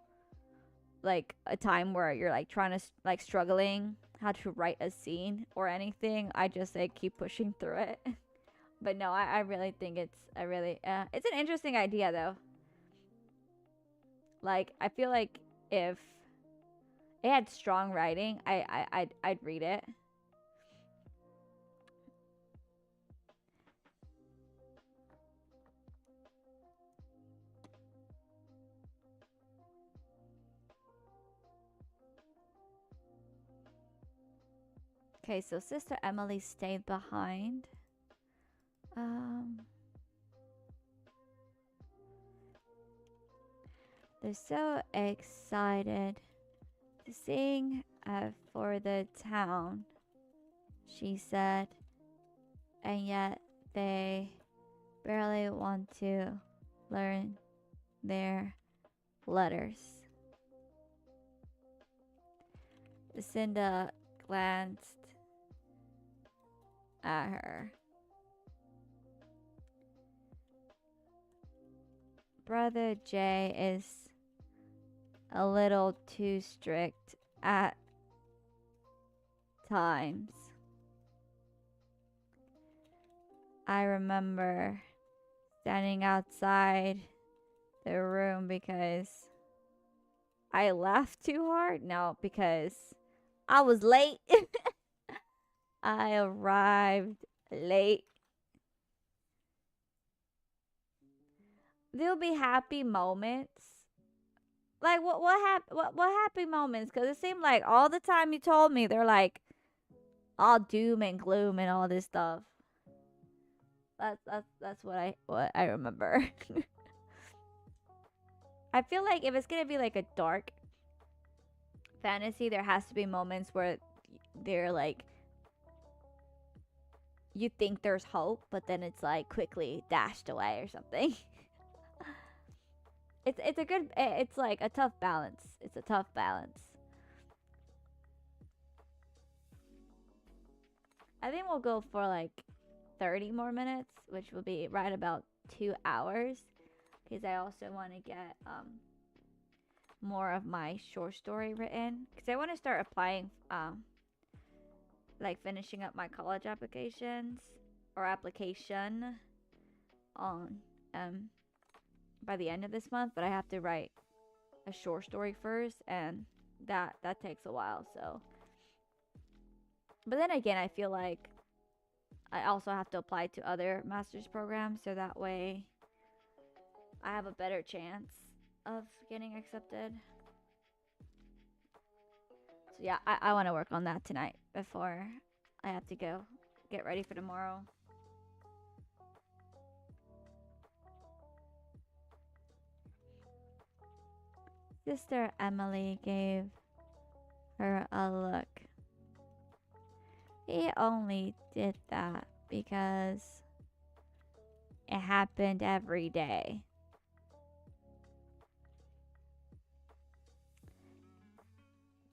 like a time where you're like trying to like struggling how to write a scene or anything, I just say keep pushing through it. But no, I really think it's an interesting idea though. Like I feel like if it had strong writing, I'd read it. Okay, so Sister Emily stayed behind. Um, they're so excited to sing for the town, she said, and yet they barely want to learn their letters. Lucinda glanced at her. Brother Jay is a little too strict at times. I remember standing outside the room because I laughed too hard. No, because I was late. I arrived late. There'll be happy moments. Like what happy moments? Cause it seemed like all the time you told me they're like all doom and gloom and all this stuff. That's what I remember. I feel like if it's gonna be like a dark fantasy, there has to be moments where they're like you think there's hope, but then it's like quickly dashed away or something. It's a good it's like a tough balance. It's a tough balance. I think we'll go for like 30 more minutes, which will be right about 2 hours, because I also want to get more of my short story written, because I want to start applying like finishing up my college applications or application on by the end of this month, but I have to write a short story first, and that takes a while. So, but then again, I feel like I also have to apply to other master's programs, so that way I have a better chance of getting accepted. So yeah, I want to work on that tonight before I have to go get ready for tomorrow. Sister Emily gave her a look. He only did that because it happened every day.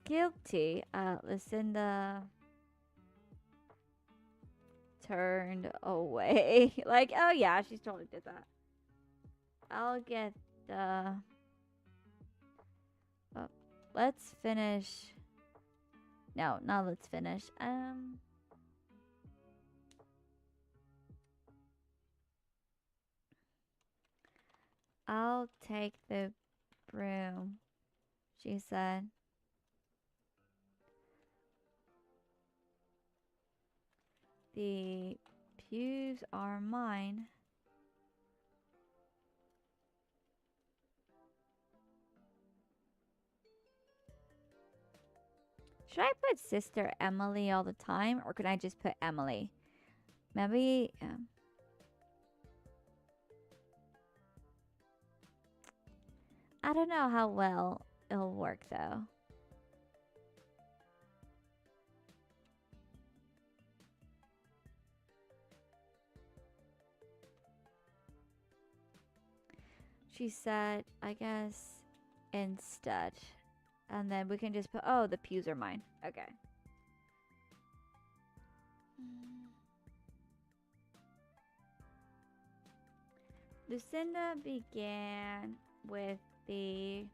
Guilty, Lucinda turned away. Like, oh yeah, she's totally did that. I'll get the. Oh, let's finish. No, not let's finish. I'll take the broom, she said. The pews are mine. Should I put Sister Emily all the time, or can I just put Emily? Maybe. I don't know how well it'll work though. She said, I guess instead. And then we can just put, oh, the pews are mine. Okay. Lucinda began with the.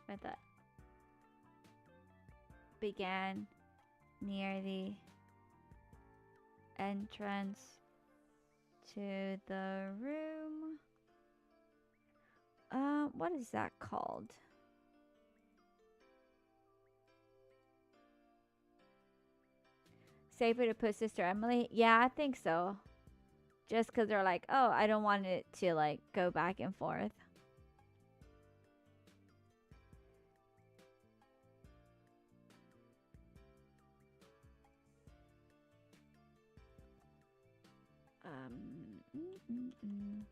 With that. Began near the entrance to the room. What is that called? Safer to put Sister Emily? Yeah, I think so. Just because they're like, oh, I don't want it to like go back and forth. Mm, mm, mm.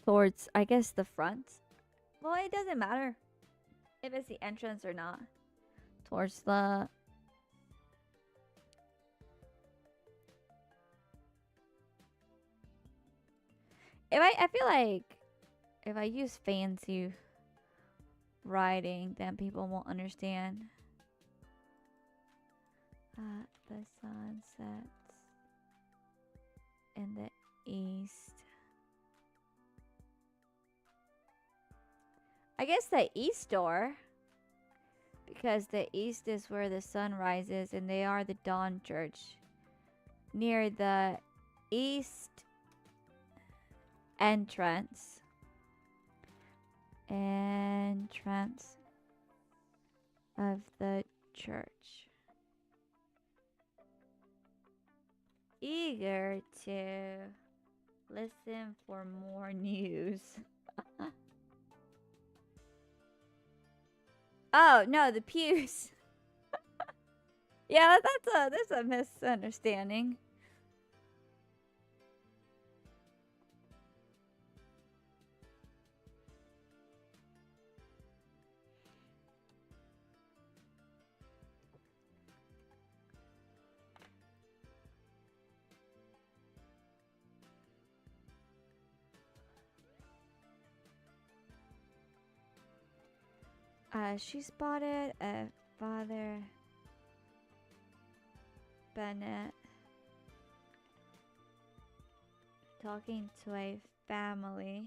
Towards, I guess, the front. Well, it doesn't matter if it's the entrance or not. Towards the... I feel like if I use fancy writing, then people won't understand. The sun sets in the east. I guess the east door. Because the east is where the sun rises, and they are the Dawn Church. Near the east entrance. Entrance of the church. Eager to listen for more news. Oh, no, the pews. Yeah, that's a misunderstanding. She spotted a Father Bennett talking to a family.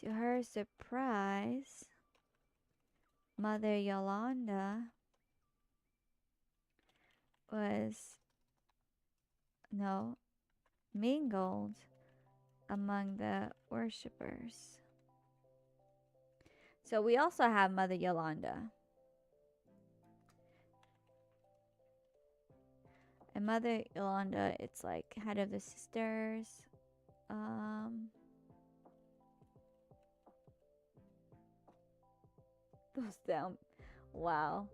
To her surprise, Mother Yolanda was mingled among the worshippers. So we also have Mother Yolanda. And Mother Yolanda, it's like head of the sisters. Goes down. Wow.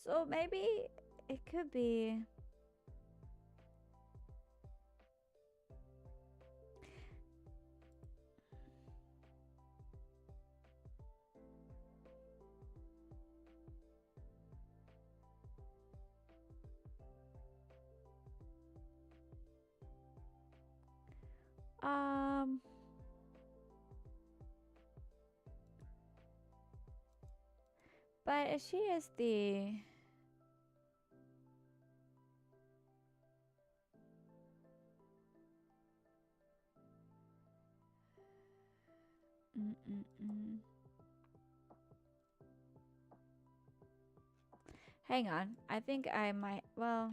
So maybe it could be... But she is the... Hang on. I think I might... Well...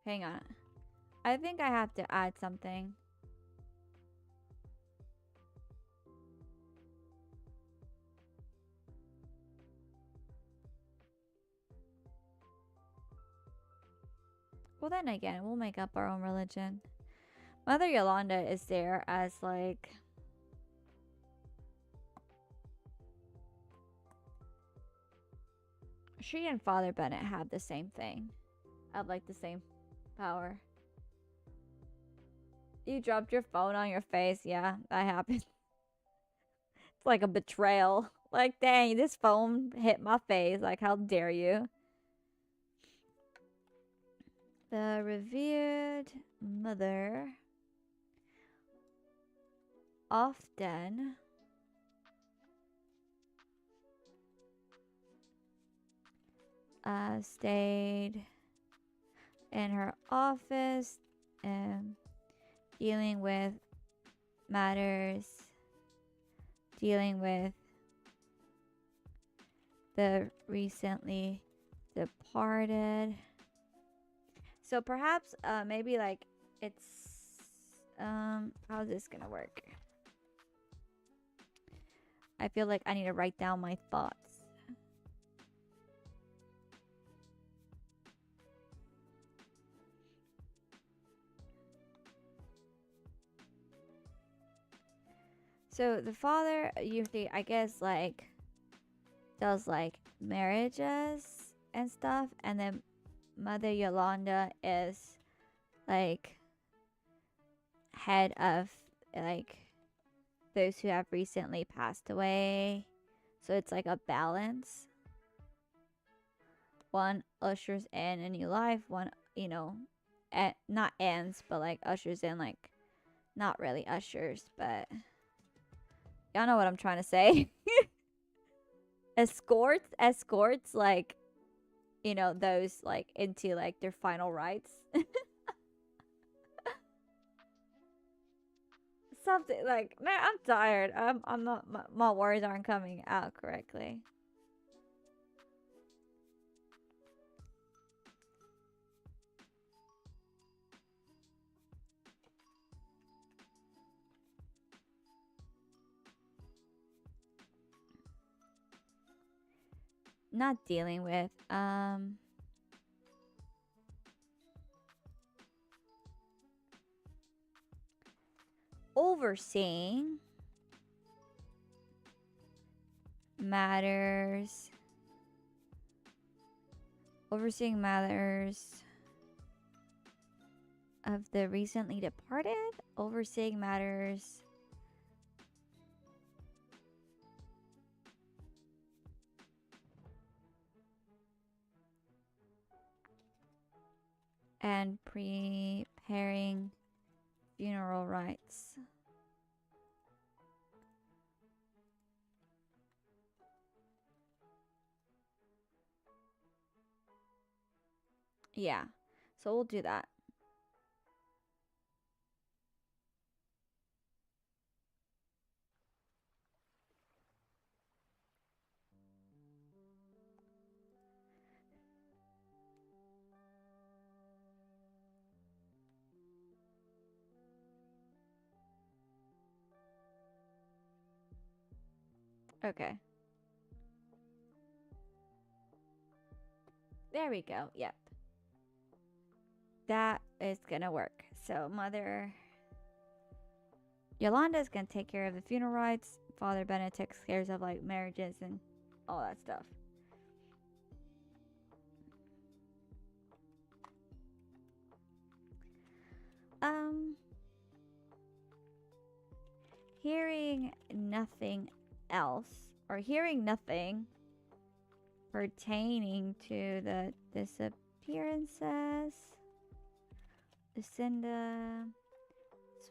Hang on. I think I have to add something. Well, then again, we'll make up our own religion. Mother Yolanda is there as like... She and Father Bennett have the same thing. Have like the same Power. You dropped your phone on your face. Yeah, that happened. It's like a betrayal. Like, dang, this phone hit my face. Like, how dare you? The revered mother often stayed in her office dealing with matters, dealing with the recently departed. So perhaps maybe like it's how's this gonna work? I feel like I need to write down my thoughts. So the father usually, I guess, like does like marriages and stuff, and then Mother Yolanda is like head of like those who have recently passed away. So it's like a balance. One ushers in a new life, one, you know, not ends, but like ushers in, like not really ushers, but y'all know what I'm trying to say. Escorts, like, you know, those like into like their final rites. Something like, man, I'm tired. I'm not, my words aren't coming out correctly. Not dealing with, overseeing matters. Overseeing matters of the recently departed. Overseeing matters and preparing funeral rites. Yeah, so we'll do that. Okay. There we go. Yep. That is gonna work. So Mother Yolanda is gonna take care of the funeral rites. Father Bennett takes care of like marriages and all that stuff. Um, hearing nothing else, or hearing nothing pertaining to the disappearances, Lucinda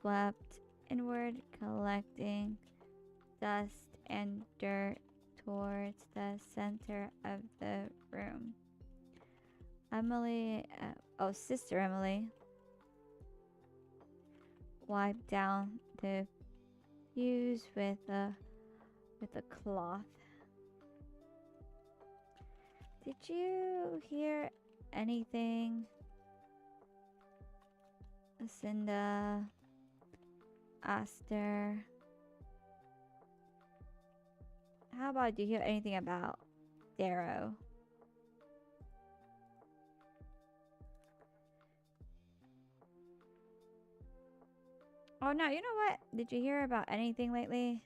swept inward, collecting dust and dirt towards the center of the room. Emily, Sister Emily, wiped down the pews with a cloth. Did you hear anything? Lucinda asked her. How about, do you hear anything about Darrow? Oh no, you know what? Did you hear about anything lately?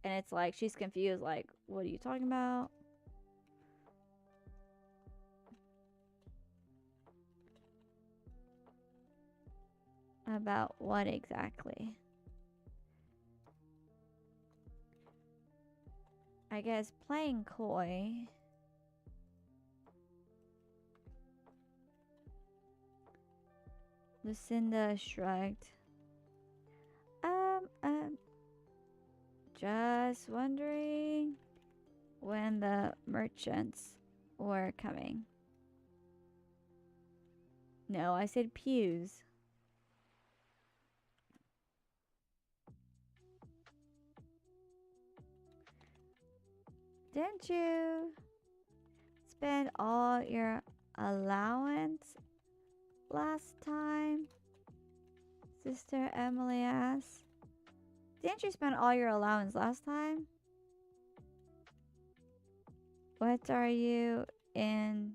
And it's like she's confused, like, what are you talking about? About what exactly? I guess playing coy. Lucinda shrugged. Just wondering when the merchants were coming. No, I said pews. Didn't you spend all your allowance last time? Sister Emily asked. Didn't you spend all your allowance last time? What are you in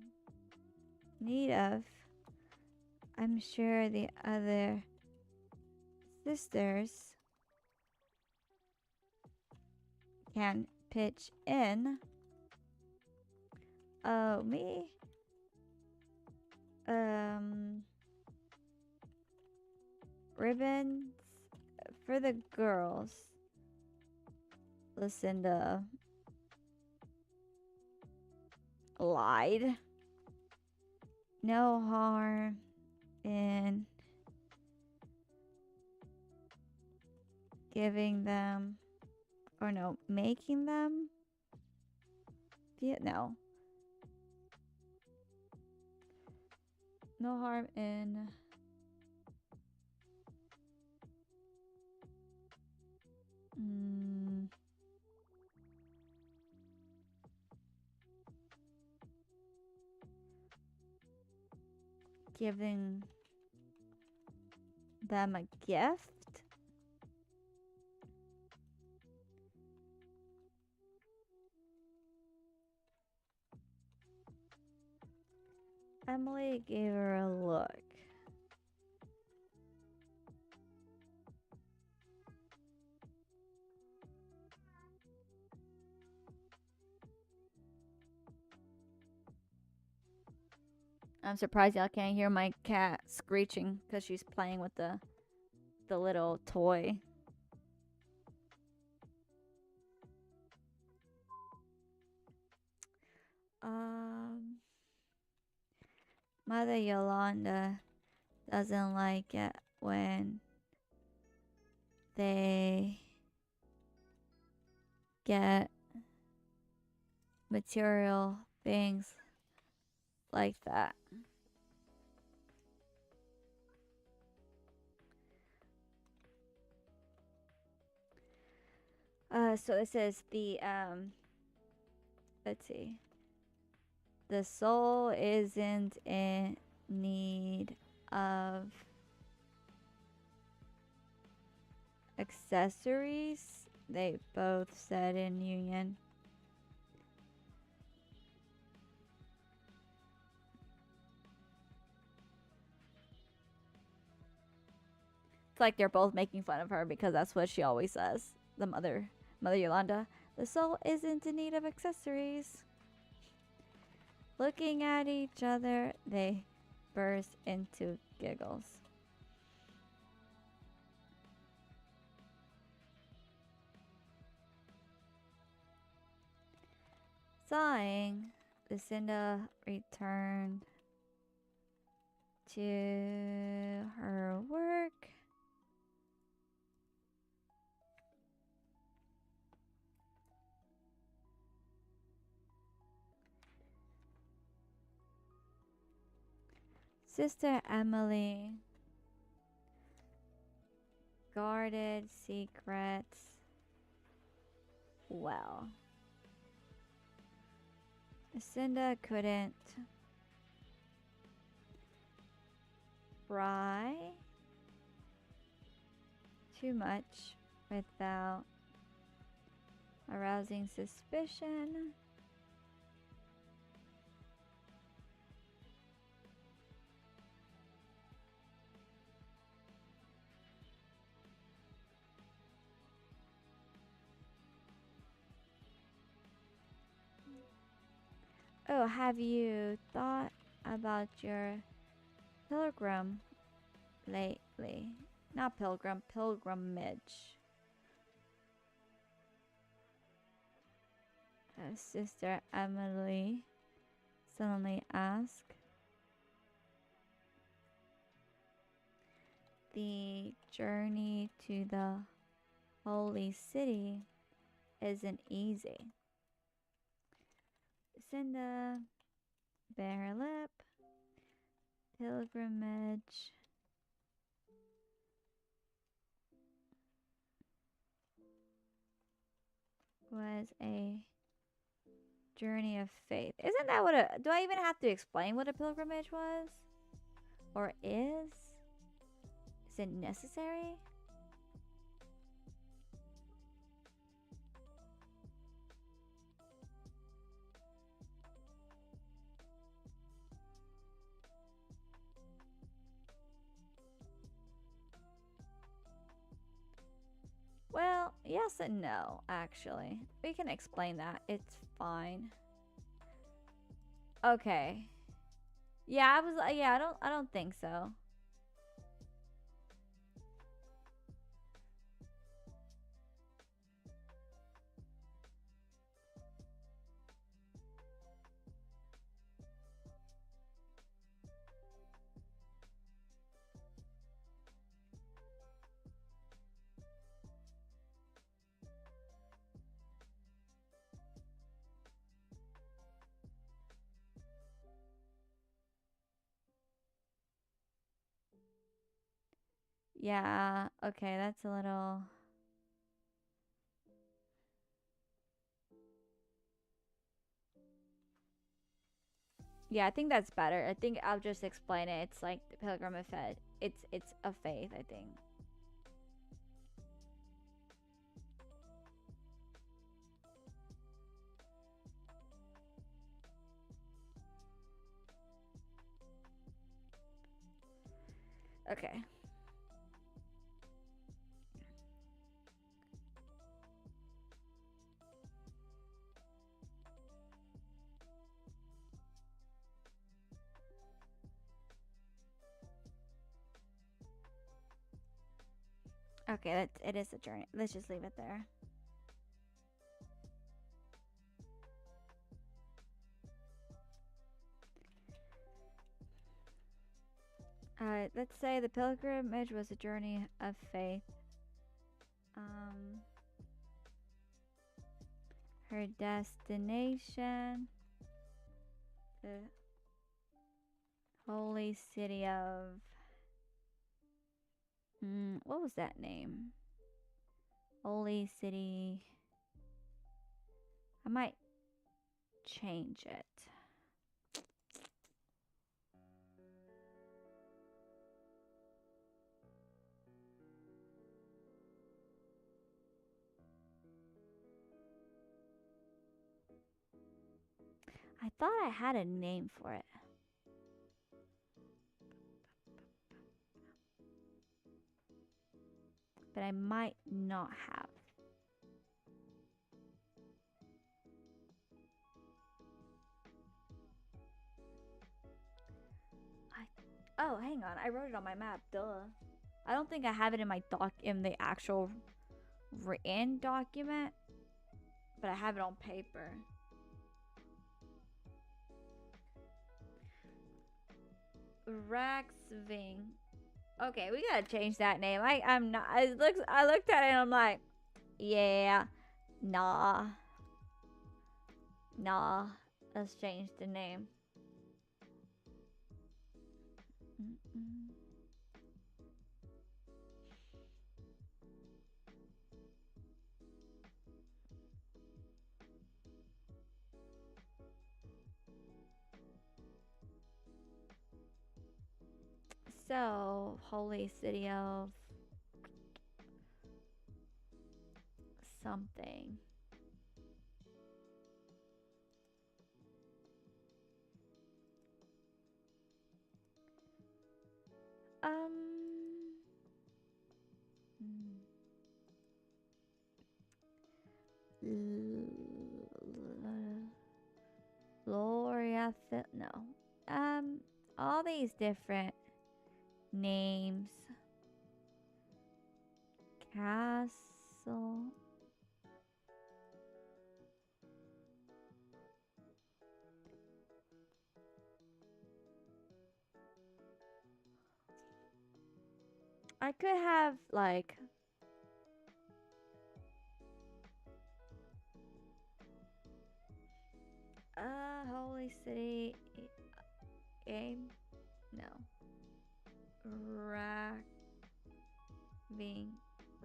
need of? I'm sure the other sisters can pitch in. Oh, me? Ribbons for the girls. Lucinda lied. No harm in giving them, or no, making them. No. No harm in giving them a gift. Emily gave her a look. I'm surprised y'all can't hear my cat screeching because she's playing with the little toy. Mother Yolanda doesn't like it when they get material things like that. So this is the let's see. The soul isn't in need of accessories, they both said in union. It's like they're both making fun of her because that's what she always says. The Mother Yolanda. The soul isn't in need of accessories. Looking at each other, they burst into giggles. Sighing, Lucinda returned to her work. Sister Emily guarded secrets well. Lucinda couldn't pry too much without arousing suspicion. Oh, have you thought about your pilgrim lately? Not pilgrim, pilgrimage. Sister Emily suddenly asked. The journey to the holy city isn't easy. Cinda, bare lip, pilgrimage. Was a journey of faith. Isn't that what a... Do I even have to explain what a pilgrimage was? Or is? Is it necessary? Well, yes and no, actually. We can explain that. It's fine. Okay. Yeah, I don't think so. Yeah, okay, that's a little... Yeah, I think that's better. I think I'll just explain it. It's like the pilgrim of faith. It's a faith, I think. Okay. Okay, it is a journey. Let's just leave it there. Let's say the pilgrimage was a journey of faith. Her destination, the holy city of... what was that name? Holy city... I might change it. I thought I had a name for it. But I might not have. Oh, hang on. I wrote it on my map. Duh. I don't think I have it in my in the actual written document, but I have it on paper. Raxving. Okay, we gotta change that name. I'm not. I looked at it and I'm like, yeah, nah. Let's change the name. So, holy city of something. Gloria, no. All these different names. Castle. I could have like Holy City aim. No. Raxving.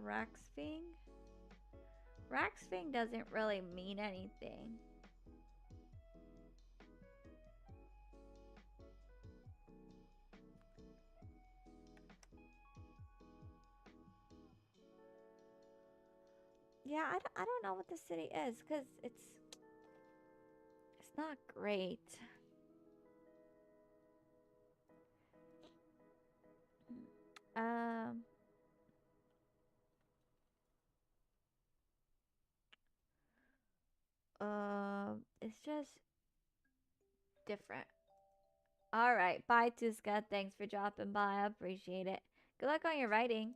Raxving? Raxving doesn't really mean anything. Yeah, I don't know what the city is because it's not great. Um, it's just different. All right, bye, Tuska. Thanks for dropping by. I appreciate it. Good luck on your writing.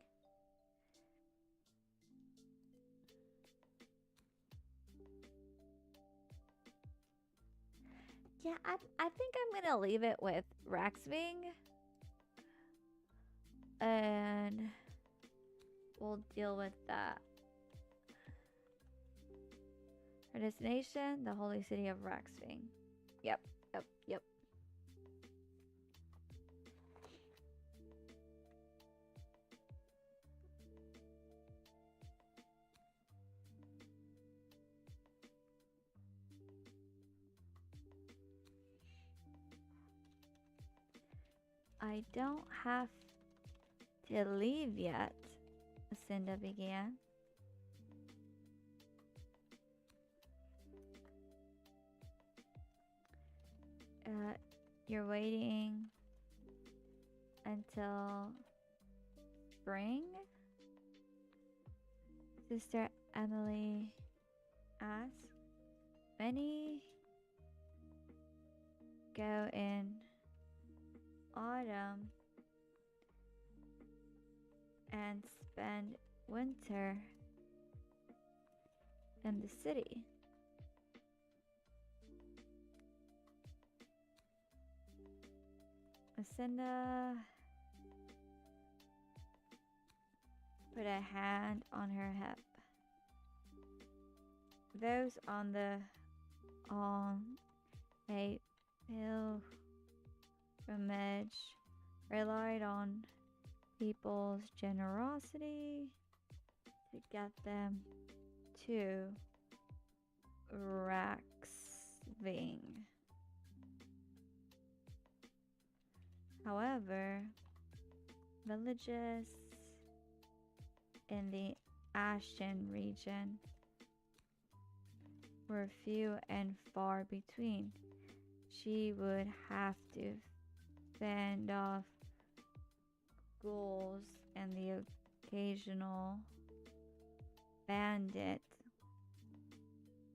Yeah, I think I'm gonna leave it with Raxving, and we'll deal with that. Our destination, the holy city of Raxving. Yep, yep, yep. I don't have to leave yet, Lucinda began. You're waiting until spring? Sister Emily asked. Many go in autumn and spend winter in the city. Lucinda put a hand on her hip. Those on a pilgrimage relied on people's generosity to get them to Raxving. However, villages in the Ashton region were few and far between. She would have to fend off ghouls and the occasional bandit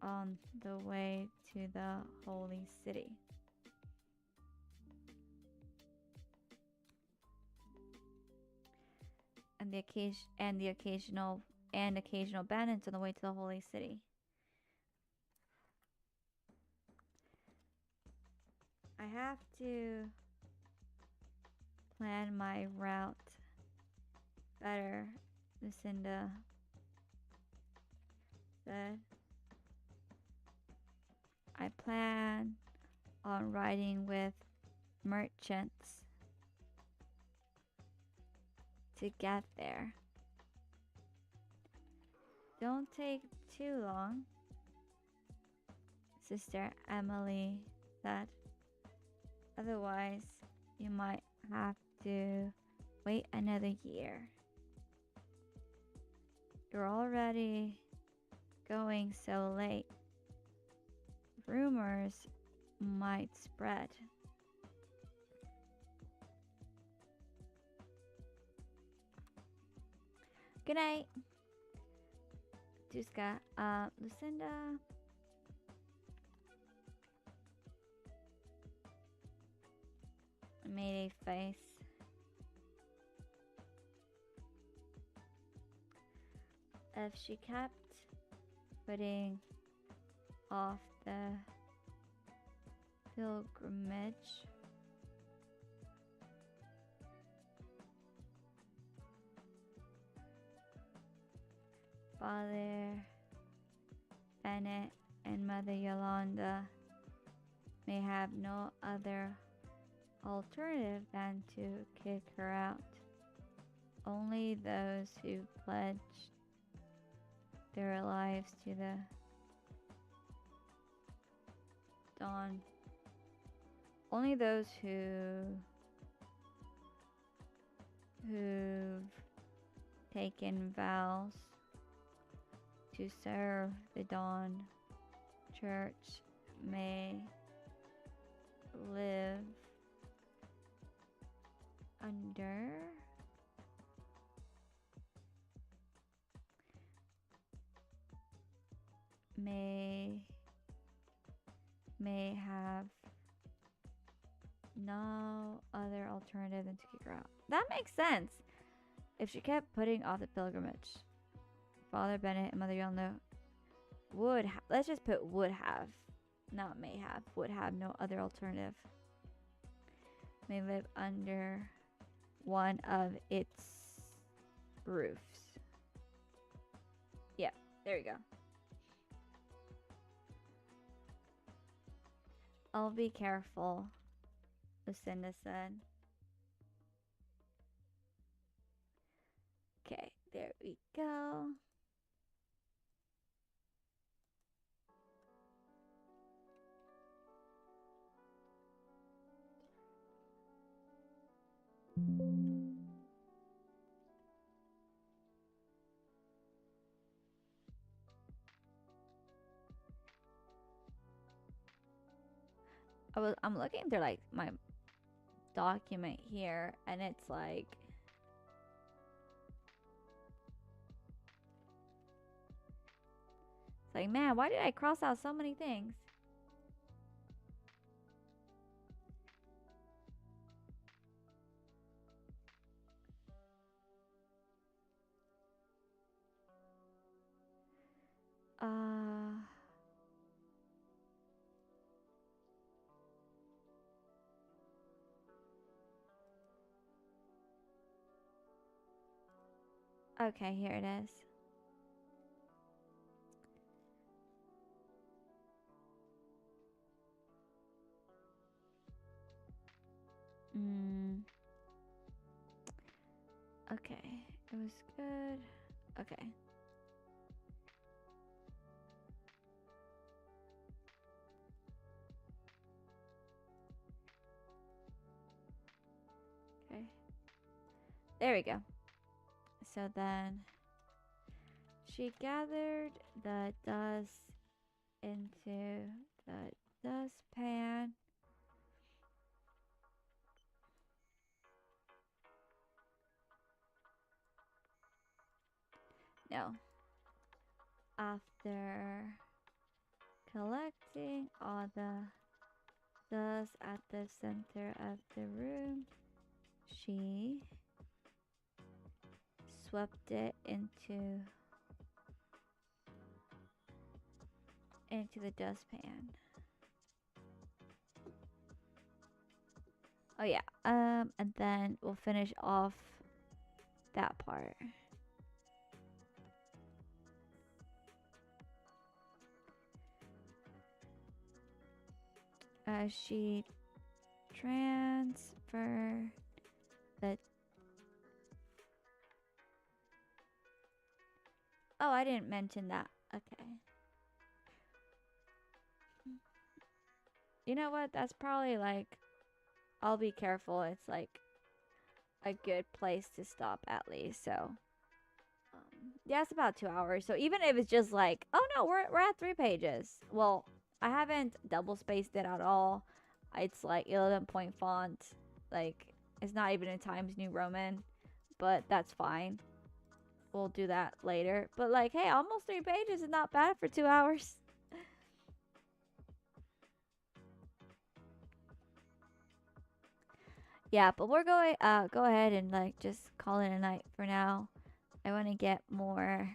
on the way to the holy city. And the occasional bandits on the way to the holy city. I have to plan my route better, Lucinda said. I plan on riding with merchants to get there. Don't take too long, Sister Emily said. Otherwise, you might have to wait another year. You're already going so late. Rumors might spread. Good night, Tuska. Lucinda. Made a face. if she kept putting off the pilgrimage, Father Bennett and Mother Yolanda may have no other alternative than to kick her out. Only those who pledged their lives to the dawn, only those who've taken vows to serve the Dawn Church may live under may have no other alternative than to kick her out. That makes sense. If she kept putting off the pilgrimage, Father Bennett and Mother Yolanda would have, let's just put would have, not may have, would have no other alternative, may live under one of its roofs. Yeah, there you go. I'll be careful, Lucinda said. Okay, there we go. I'm looking through like my document here, and it's like man, why did I cross out so many things? Okay, here it is. Okay, it was good. Okay. Okay. There we go. So then she gathered the dust into the dustpan. No. After collecting all the dust at the center of the room, she swept it into the dustpan. Oh yeah. And then we'll finish off that part. She transferred the. Oh, I didn't mention that. Okay. You know what? That's probably like, I'll be careful. It's like a good place to stop at least. So, yeah, it's about 2 hours. So even if it's just like, oh no, we're at 3 pages. Well, I haven't double spaced it at all. It's like 11-point font. Like, it's not even in Times New Roman, but that's fine. We'll do that later. But like, hey, almost 3 pages is not bad for 2 hours. Yeah, but we're going go ahead and like just call it a night for now. I want to get more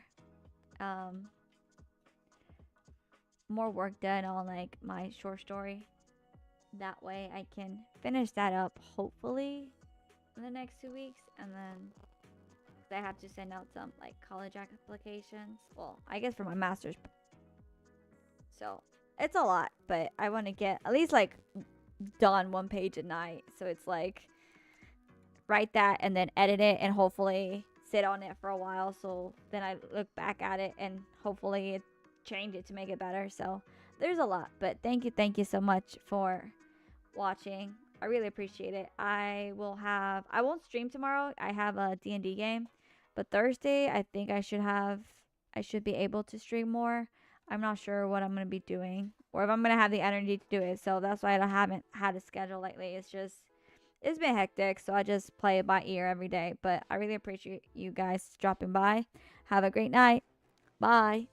more work done on like my short story. That way I can finish that up hopefully in the next 2 weeks, and then 'cause I have to send out some like college applications. Well, I guess for my master's. So it's a lot, but I want to get at least like done one page a night. So it's like write that and then edit it and hopefully sit on it for a while. So then I look back at it and hopefully it change it to make it better. So there's a lot, but thank you so much for watching. I really appreciate it. I won't stream tomorrow. I have a D&D game, but Thursday I think I should be able to stream more. I'm not sure what I'm going to be doing or if I'm going to have the energy to do it. So that's why I haven't had a schedule lately. It's been hectic, so I just play it by ear every day. But I really appreciate you guys dropping by. Have a great night. Bye.